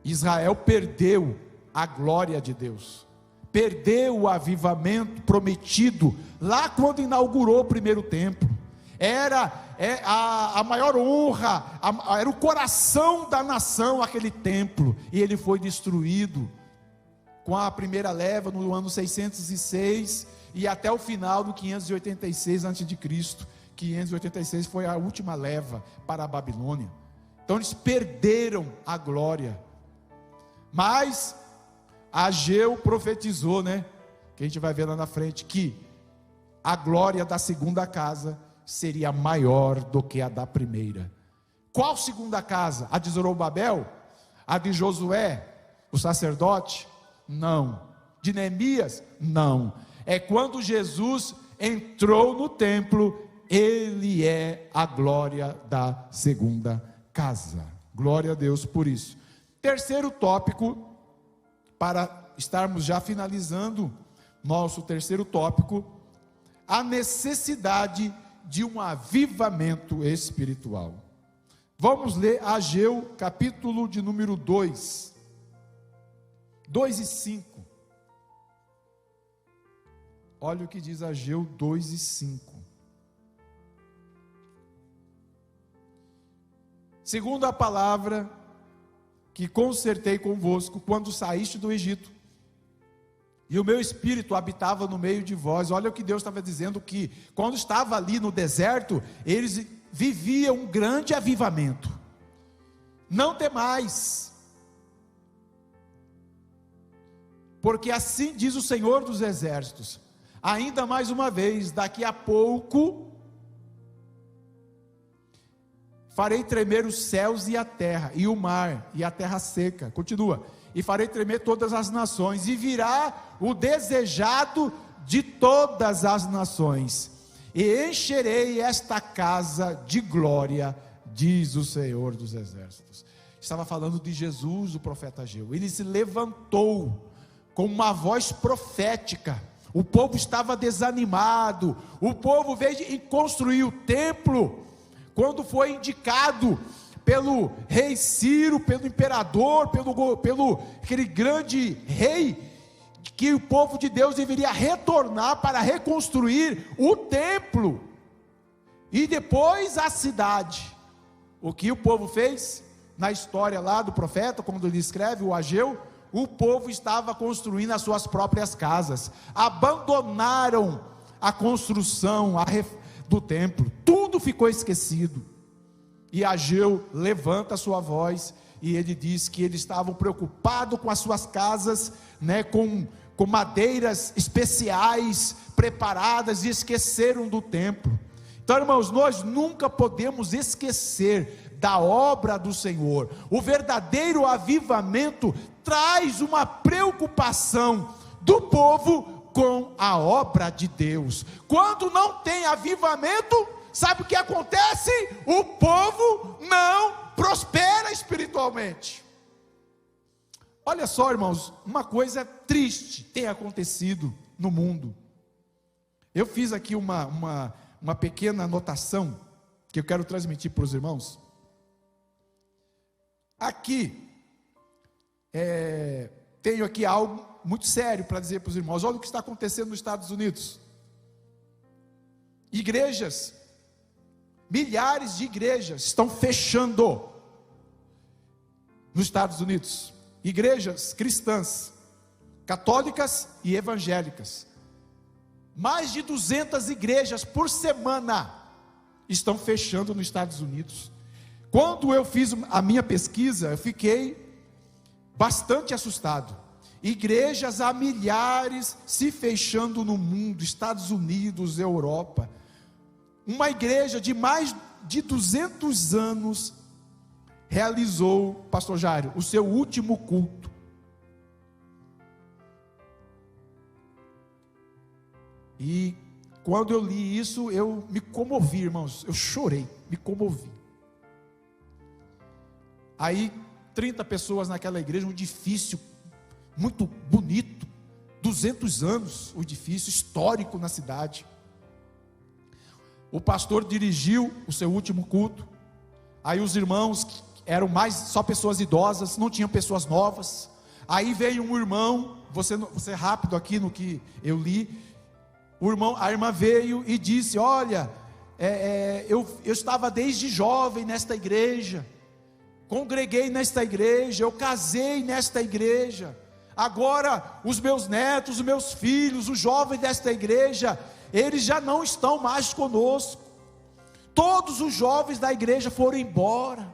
Israel perdeu a glória de Deus, perdeu o avivamento prometido lá quando inaugurou o primeiro templo. Era a maior honra, era o coração da nação aquele templo, e ele foi destruído com a primeira leva no ano 606 e até o final do 586 a.C. 586 foi a última leva para a Babilônia. Então eles perderam a glória. Mas Ageu profetizou, né? Que a gente vai ver lá na frente, que a glória da segunda casa seria maior do que a da primeira. Qual segunda casa? A de Zorobabel? A de Josué, o sacerdote? Não. De Neemias? Não. É quando Jesus entrou no templo, ele é a glória da segunda casa. Glória a Deus por isso. Terceiro tópico, para estarmos já finalizando nosso terceiro tópico, a necessidade de um avivamento espiritual. Vamos ler Ageu, capítulo de número 2, 2 e 5. Olha o que diz Ageu 2 e 5. Segundo a palavra que concertei convosco quando saíste do Egito, e o meu espírito habitava no meio de vós. Olha o que Deus estava dizendo, que quando estava ali no deserto, eles viviam um grande avivamento. Não temais, porque assim diz o Senhor dos Exércitos, ainda mais uma vez, daqui a pouco, farei tremer os céus e a terra, e o mar, e a terra seca. Continua. E farei tremer todas as nações, e virá o desejado de todas as nações, e encherei esta casa de glória, diz o Senhor dos Exércitos. Estava falando de Jesus, o profeta Ageu. Ele se levantou com uma voz profética. O povo estava desanimado, o povo veio e construiu o templo, quando foi indicado pelo rei Ciro, pelo imperador, pelo aquele grande rei, que o povo de Deus deveria retornar para reconstruir o templo, e depois a cidade. O que o povo fez? Na história lá do profeta, quando ele escreve, o Ageu, o povo estava construindo as suas próprias casas, abandonaram a construção do templo, tudo ficou esquecido. E Ageu levanta a sua voz, e ele diz que eles estavam preocupados com as suas casas, com madeiras especiais, preparadas, e esqueceram do templo. Então, irmãos, nós nunca podemos esquecer da obra do Senhor. O verdadeiro avivamento traz uma preocupação do povo com a obra de Deus. Quando não tem avivamento, sabe o que acontece? O povo não prospera espiritualmente. Olha só, irmãos, uma coisa triste tem acontecido no mundo. Eu fiz aqui uma pequena anotação que eu quero transmitir para os irmãos. Aqui, tenho aqui algo muito sério para dizer para os irmãos. Olha o que está acontecendo nos Estados Unidos. Igrejas, milhares de igrejas estão fechando nos Estados Unidos. Igrejas cristãs, católicas e evangélicas. Mais de 200 igrejas por semana estão fechando nos Estados Unidos. Quando eu fiz a minha pesquisa, eu fiquei bastante assustado. Igrejas a milhares se fechando no mundo, Estados Unidos, Europa. Uma igreja de mais de 200 anos realizou, pastor Jairo, o seu último culto. E quando eu li isso, eu me comovi, irmãos, eu chorei, me comovi. Aí, 30 pessoas naquela igreja, um edifício muito bonito, 200 anos, o edifício histórico na cidade. O pastor dirigiu o seu último culto. Aí os irmãos eram mais só pessoas idosas, não tinham pessoas novas. Aí veio um irmão, você rápido aqui no que eu li. A irmã veio e disse: olha, eu estava desde jovem nesta igreja, congreguei nesta igreja, eu casei nesta igreja. Agora os meus netos, os meus filhos, os jovens desta igreja, eles já não estão mais conosco. Todos os jovens da igreja foram embora.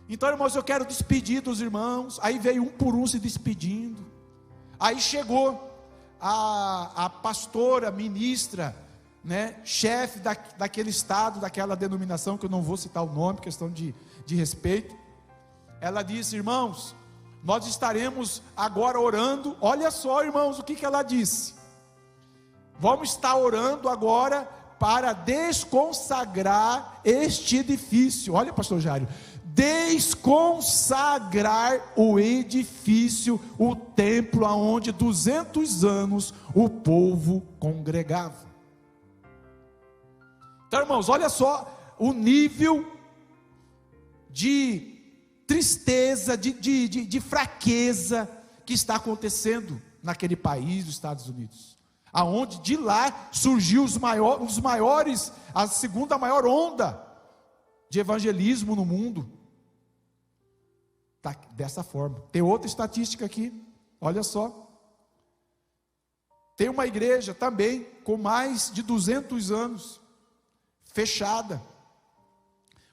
Então, irmãos, eu quero despedir dos irmãos. Aí veio um por um se despedindo. Aí chegou a pastora, ministra, chefe daquele estado, daquela denominação, que eu não vou citar o nome, questão de respeito. Ela disse: irmãos, nós estaremos agora orando. Olha só, irmãos, o que ela disse: vamos estar orando agora para desconsagrar este edifício. Olha, pastor Jário, desconsagrar o edifício, o templo aonde 200 anos o povo congregava. Então, irmãos, olha só o nível de tristeza, de fraqueza que está acontecendo naquele país, dos Estados Unidos, aonde de lá surgiu os maiores, a segunda maior onda de evangelismo no mundo. Tá dessa forma. Tem outra estatística aqui, olha só. Tem uma igreja também com mais de 200 anos, fechada.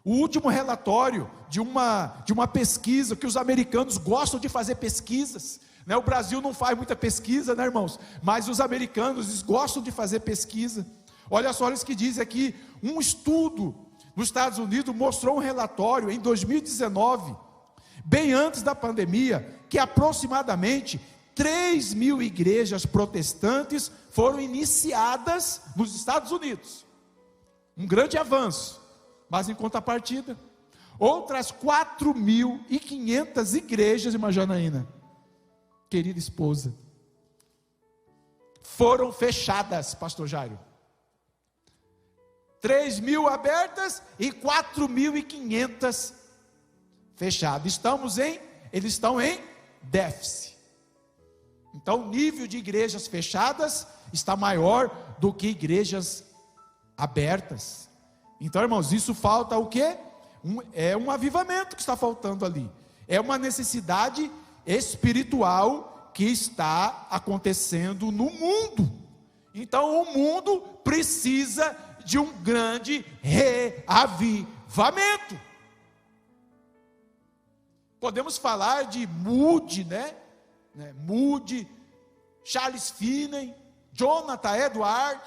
O último relatório de uma pesquisa, que os americanos gostam de fazer pesquisas, né? O Brasil não faz muita pesquisa, né, irmãos? Mas os americanos, eles gostam de fazer pesquisa. Olha só o que diz aqui, um estudo nos Estados Unidos mostrou um relatório em 2019, bem antes da pandemia, que aproximadamente 3.000 igrejas protestantes foram iniciadas nos Estados Unidos. Um grande avanço, mas em contrapartida, outras 4.500 igrejas, irmã Janaína, querida esposa, foram fechadas, pastor Jairo. 3.000 abertas e 4.500 fechadas. Eles estão em déficit. Então o nível de igrejas fechadas está maior do que igrejas abertas. Então, irmãos, isso falta o quê? É um avivamento que está faltando ali. É uma necessidade espiritual que está acontecendo no mundo. Então o mundo precisa de um grande reavivamento. Podemos falar de Moody, Moody, Charles Finney, Jonathan Edwards,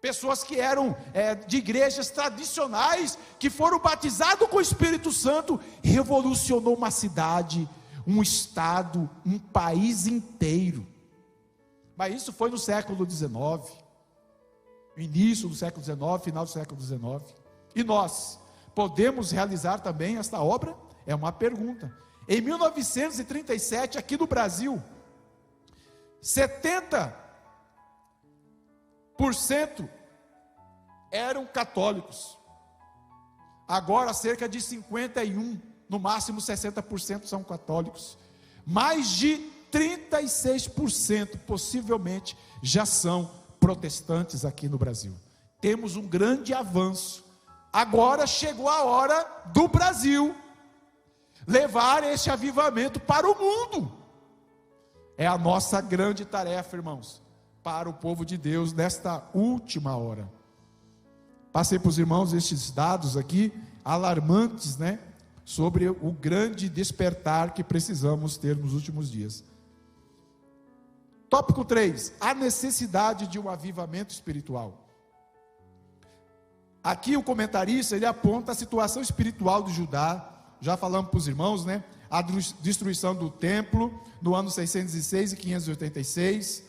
pessoas que eram de igrejas tradicionais, que foram batizados com o Espírito Santo, revolucionou uma cidade, um estado, um país inteiro. Mas isso foi no século XIX, início do século XIX, final do século XIX. E nós podemos realizar também esta obra? É uma pergunta. Em 1937, aqui no Brasil, 70% eram católicos. Agora cerca de 51%, no máximo 60% são católicos. Mais de 36% possivelmente já são protestantes aqui no Brasil. Temos um grande avanço. Agora chegou a hora do Brasil levar esse avivamento para o mundo. É a nossa grande tarefa, irmãos, para o povo de Deus nesta última hora. Passei para os irmãos estes dados aqui, alarmantes, sobre o grande despertar que precisamos ter nos últimos dias. Tópico 3, a necessidade de um avivamento espiritual. Aqui o comentarista, ele aponta a situação espiritual de Judá. Já falamos para os irmãos, a destruição do templo no ano 606 e 586.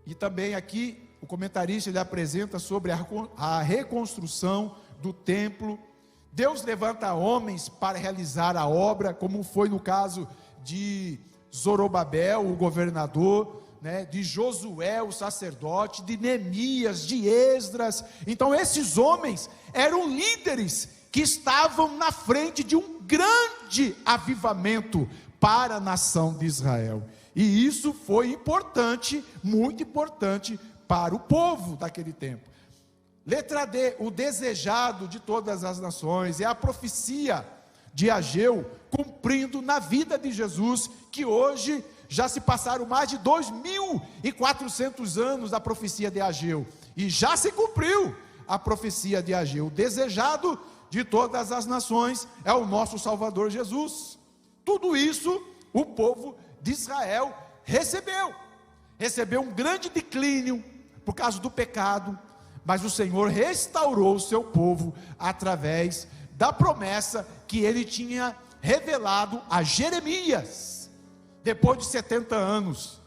E também aqui o comentarista, ele apresenta sobre a reconstrução do templo. Deus levanta homens para realizar a obra, como foi no caso de Zorobabel, o governador, de Josué, o sacerdote, de Neemias, de Esdras. Então esses homens eram líderes que estavam na frente de um grande avivamento para a nação de Israel. E isso foi importante, muito importante para o povo daquele tempo. Letra D, o desejado de todas as nações, é a profecia de Ageu, cumprindo na vida de Jesus, que hoje já se passaram mais de 2.400 anos da profecia de Ageu, e já se cumpriu a profecia de Ageu. O desejado de todas as nações é o nosso Salvador Jesus. Tudo isso o povo de Israel recebeu um grande declínio por causa do pecado, mas o Senhor restaurou o seu povo através da promessa que ele tinha revelado a Jeremias. Depois de 70 anos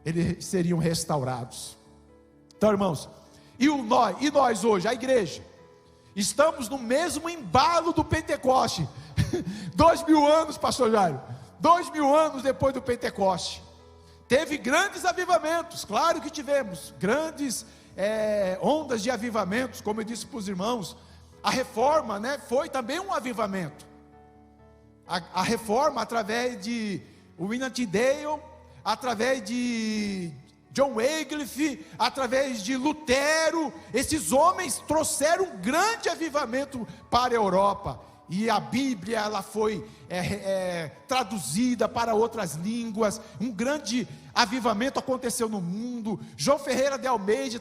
eles seriam restaurados. Então, irmãos, E nós hoje, a igreja, estamos no mesmo embalo do Pentecoste. 2000 anos, pastor Jairo, 2000 anos depois do Pentecoste, teve grandes avivamentos, claro que tivemos, grandes ondas de avivamentos, como eu disse para os irmãos, a reforma, né, foi também um avivamento, a reforma através de William Tyndale, através de John Wycliffe, através de Lutero, esses homens trouxeram um grande avivamento para a Europa, e a Bíblia ela foi traduzida para outras línguas, um grande avivamento aconteceu no mundo. João Ferreira de Almeida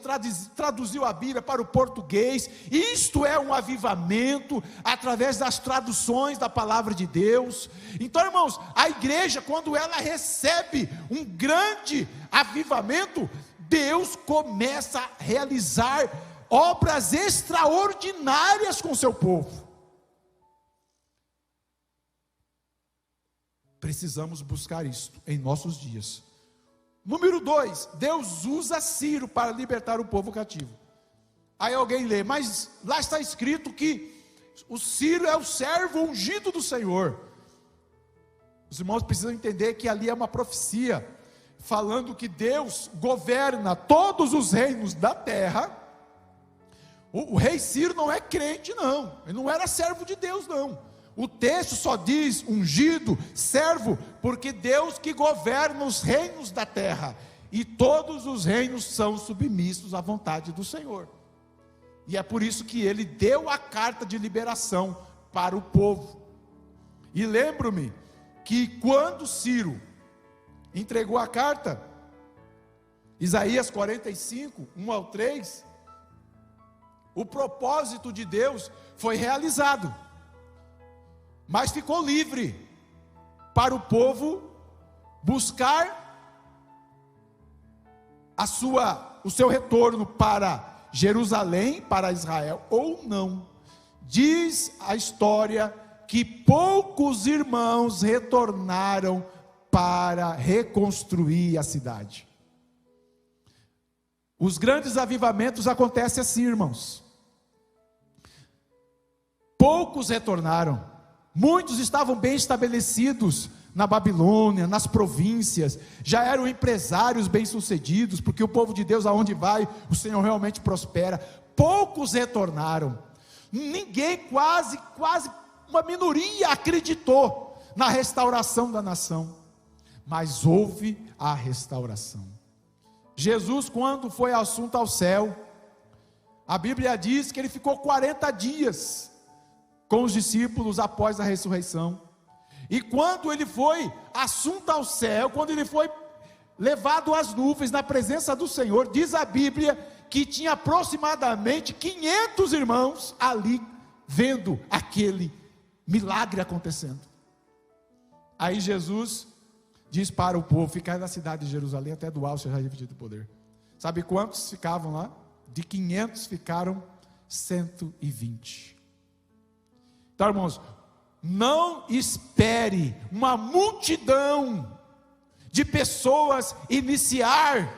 traduziu a Bíblia para o português. Isto é um avivamento através das traduções da palavra de Deus. Então, irmãos, a igreja, quando ela recebe um grande avivamento, Deus começa a realizar obras extraordinárias com o seu povo. Precisamos buscar isso em nossos dias. Número 2, Deus usa Ciro para libertar o povo cativo. Aí alguém lê, mas lá está escrito que o Ciro é o servo ungido do Senhor. Os irmãos precisam entender que ali é uma profecia, falando que Deus governa todos os reinos da terra. O rei Ciro não é crente não, ele não era servo de Deus não. O texto só diz ungido, servo, porque Deus que governa os reinos da terra, e todos os reinos são submissos à vontade do Senhor, e é por isso que ele deu a carta de liberação para o povo. E lembro-me que quando Ciro entregou a carta, Isaías 45, 1 ao 3, o propósito de Deus foi realizado, mas ficou livre para o povo buscar o seu retorno para Jerusalém, para Israel, ou não. Diz a história que poucos irmãos retornaram para reconstruir a cidade. Os grandes avivamentos acontecem assim, irmãos. Poucos retornaram. Muitos estavam bem estabelecidos na Babilônia, nas províncias, já eram empresários bem-sucedidos, porque o povo de Deus, aonde vai, o Senhor realmente prospera. Poucos retornaram. Ninguém, quase uma minoria acreditou na restauração da nação, mas houve a restauração. Jesus, quando foi assunto ao céu, a Bíblia diz que ele ficou 40 dias com os discípulos após a ressurreição. E quando ele foi assunto ao céu, quando ele foi levado às nuvens na presença do Senhor, diz a Bíblia que tinha aproximadamente 500 irmãos ali vendo aquele milagre acontecendo. Aí Jesus diz para o povo: ficai na cidade de Jerusalém até do alto seja dividido o poder. Sabe quantos ficavam lá? De 500 ficaram 120. Então, irmãos, não espere uma multidão de pessoas iniciar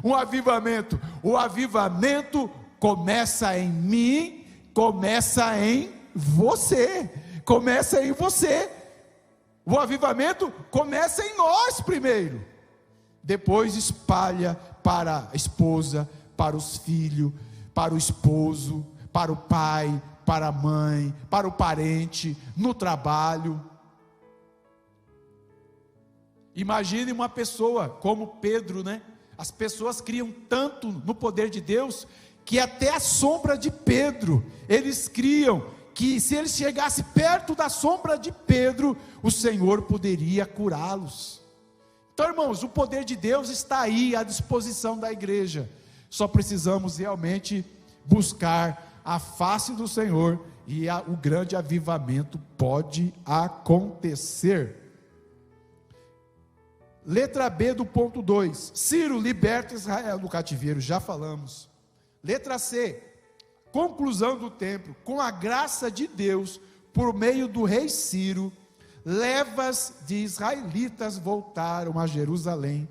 um avivamento. O avivamento começa em mim, começa em você. Começa em você. O avivamento começa em nós primeiro, depois espalha para a esposa, para os filhos, para o esposo, para o pai, para a mãe, para o parente, no trabalho. Imagine uma pessoa como Pedro, né? As pessoas criam tanto no poder de Deus, que até a sombra de Pedro, eles criam que se ele chegasse perto da sombra de Pedro, o Senhor poderia curá-los. Então, irmãos, o poder de Deus está aí à disposição da igreja, só precisamos realmente buscar a face do Senhor, e o grande avivamento pode acontecer. Letra B do ponto 2, Ciro liberta Israel do cativeiro, já falamos. Letra C, conclusão do templo, com a graça de Deus, por meio do rei Ciro, levas de israelitas voltaram a Jerusalém,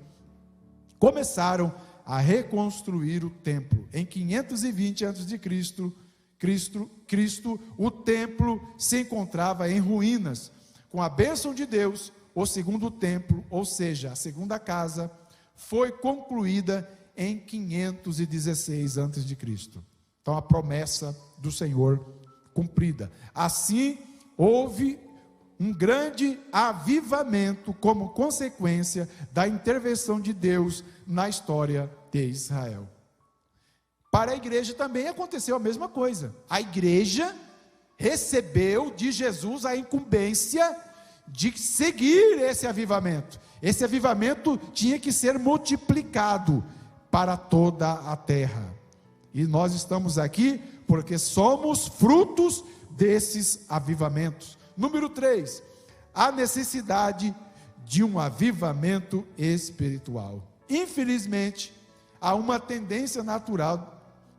começaram a reconstruir o templo. em 520 a.C., o templo se encontrava em ruínas. Com a bênção de Deus, o segundo templo, ou seja, a segunda casa, foi concluída em 516 a.C. Então a promessa do Senhor cumprida. Assim, houve um grande avivamento como consequência da intervenção de Deus na história de Israel. Para a igreja também aconteceu a mesma coisa. A igreja recebeu de Jesus a incumbência de seguir esse avivamento. Esse avivamento tinha que ser multiplicado para toda a terra. E nós estamos aqui porque somos frutos desses avivamentos. Número 3, a necessidade de um avivamento espiritual. Infelizmente, há uma tendência natural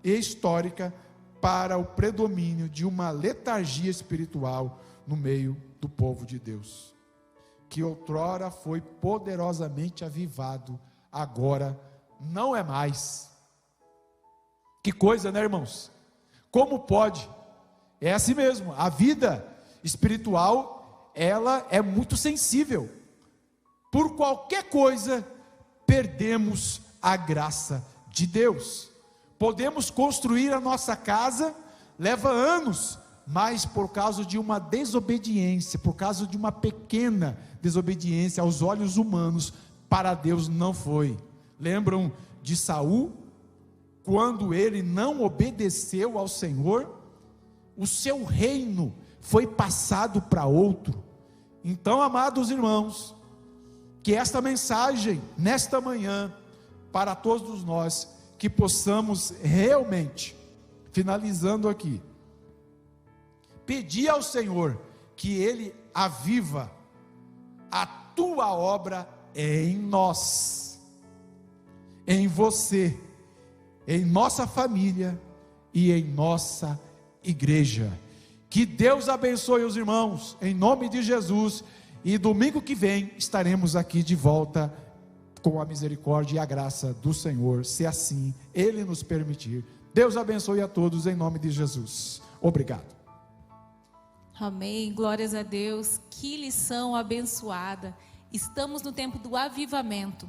e histórica para o predomínio de uma letargia espiritual no meio do povo de Deus, que outrora foi poderosamente avivado, agora não é mais. Que coisa, né, irmãos? Como pode? É assim mesmo, a vida espiritual, ela é muito sensível. Por qualquer coisa, perdemos a graça de Deus. Podemos construir a nossa casa, leva anos, mas por causa de uma desobediência, por causa de uma pequena desobediência aos olhos humanos, para Deus não foi. Lembram de Saul? Quando ele não obedeceu ao Senhor, o seu reino foi passado para outro. Então, amados irmãos, que esta mensagem, nesta manhã, para todos nós, que possamos realmente, finalizando aqui, pedir ao Senhor, que Ele aviva a tua obra em nós, em você, em nossa família e em nossa igreja. Que Deus abençoe os irmãos, em nome de Jesus, e domingo que vem estaremos aqui de volta com a misericórdia e a graça do Senhor, se assim Ele nos permitir. Deus abençoe a todos em nome de Jesus. Obrigado. Amém, glórias a Deus. Que lição abençoada. Estamos no tempo do avivamento.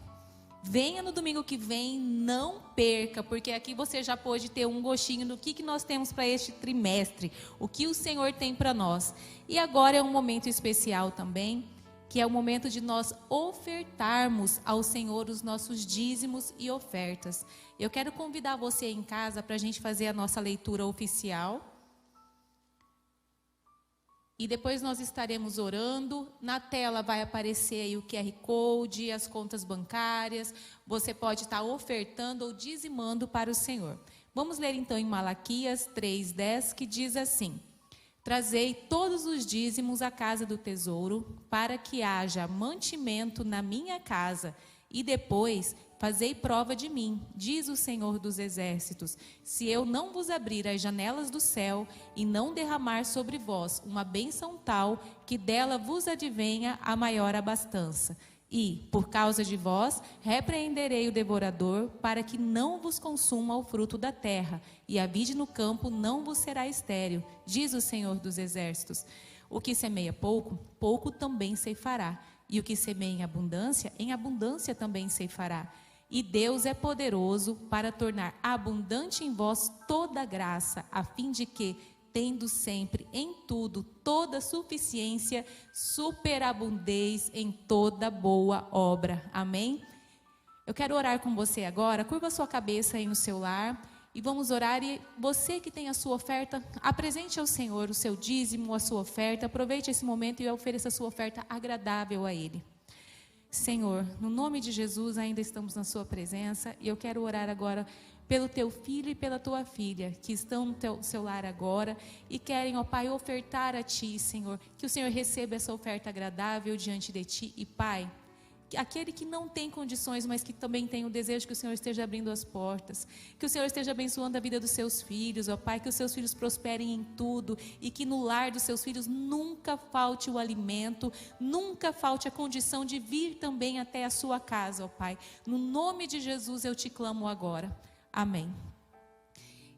Venha no domingo que vem, não perca, porque aqui você já pôde ter um gostinho do que nós temos para este trimestre, o que o Senhor tem para nós. E agora é um momento especial também, que é o momento de nós ofertarmos ao Senhor os nossos dízimos e ofertas. Eu quero convidar você em casa para a gente fazer a nossa leitura oficial. E depois nós estaremos orando. Na tela vai aparecer aí o QR Code, as contas bancárias. Você pode estar ofertando ou dizimando para o Senhor. Vamos ler então em Malaquias 3:10, que diz assim: Trazei todos os dízimos à casa do tesouro, para que haja mantimento na minha casa, e depois fazei prova de mim, diz o Senhor dos Exércitos, se eu não vos abrir as janelas do céu e não derramar sobre vós uma bênção tal, que dela vos advenha a maior abastança. E, por causa de vós, repreenderei o devorador, para que não vos consuma o fruto da terra, e a vide no campo não vos será estéril, diz o Senhor dos Exércitos. O que semeia pouco, pouco também ceifará, e o que semeia em abundância também ceifará. E Deus é poderoso para tornar abundante em vós toda graça, a fim de que, tendo sempre em tudo toda suficiência, superabundeis em toda boa obra. Amém? Eu quero orar com você agora. Curva a sua cabeça aí no seu lar e vamos orar. E você que tem a sua oferta, apresente ao Senhor o seu dízimo, a sua oferta. Aproveite esse momento e ofereça a sua oferta agradável a Ele. Senhor, no nome de Jesus, ainda estamos na sua presença e eu quero orar agora pelo teu filho e pela tua filha, que estão no seu lar agora e querem, ó Pai, ofertar a Ti, Senhor, que o Senhor receba essa oferta agradável diante de Ti. E Pai, aquele que não tem condições, mas que também tem o desejo que o Senhor esteja abrindo as portas, que o Senhor esteja abençoando a vida dos seus filhos, ó Pai, que os seus filhos prosperem em tudo e que no lar dos seus filhos nunca falte o alimento, nunca falte a condição de vir também até a sua casa, ó Pai. No nome de Jesus eu te clamo agora. Amém.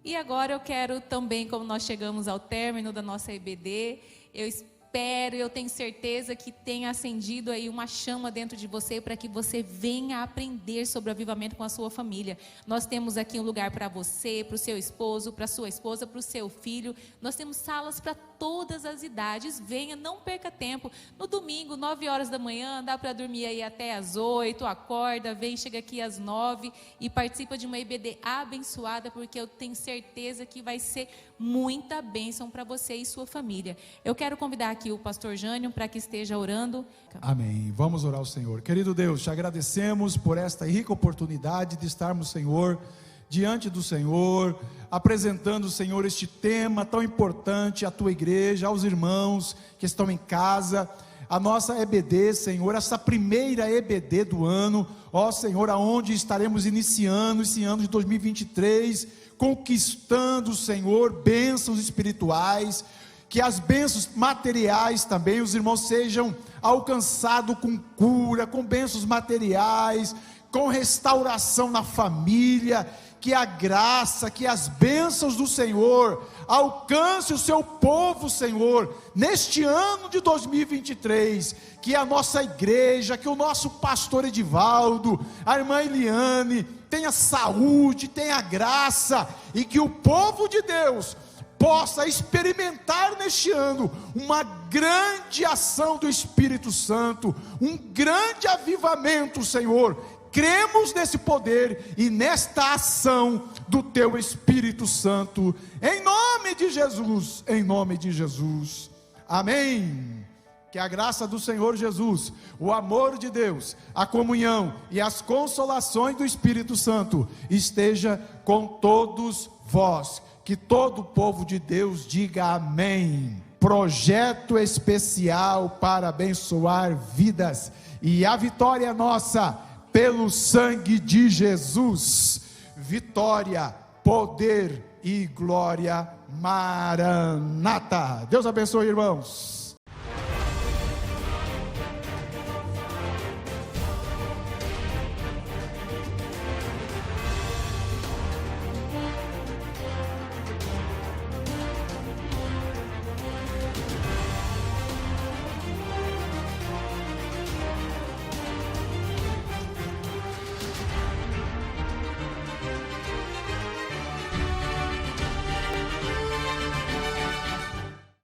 E agora eu quero também, como nós chegamos ao término da nossa EBD, eu tenho certeza que tenha acendido aí uma chama dentro de você para que você venha aprender sobre o avivamento com a sua família. Nós temos aqui um lugar para você, para o seu esposo, para a sua esposa, para o seu filho. Nós temos salas para todas as idades. Venha, não perca tempo. No domingo, 9 horas da manhã, dá para dormir aí até às 8, acorda, vem, chega aqui às 9 e participa de uma EBD abençoada, porque eu tenho certeza que vai ser muita bênção para você e sua família. Eu quero convidar aqui o pastor Jânio para que esteja orando. Amém. Vamos orar ao Senhor. Querido Deus, te agradecemos por esta rica oportunidade de estarmos, Senhor, diante do Senhor, apresentando, Senhor, este tema tão importante à tua igreja, aos irmãos que estão em casa, a nossa EBD, Senhor, essa primeira EBD do ano, ó Senhor, aonde estaremos iniciando esse ano de 2023, conquistando, Senhor, bênçãos espirituais, que as bênçãos materiais também, os irmãos sejam alcançados com cura, com bênçãos materiais, com restauração na família, que a graça, que as bênçãos do Senhor alcance o seu povo, Senhor, neste ano de 2023, que a nossa igreja, que o nosso pastor Edivaldo, a irmã Eliane, tenha saúde, tenha graça, e que o povo de Deus possa experimentar neste ano uma grande ação do Espírito Santo, um grande avivamento, Senhor. Cremos nesse poder e nesta ação do teu Espírito Santo, em nome de Jesus, em nome de Jesus, amém. Que a graça do Senhor Jesus, o amor de Deus, a comunhão e as consolações do Espírito Santo esteja com todos vós. Que todo o povo de Deus diga amém. Projeto especial para abençoar vidas, e a vitória é nossa pelo sangue de Jesus. Vitória, poder e glória. Maranata. Deus abençoe, irmãos.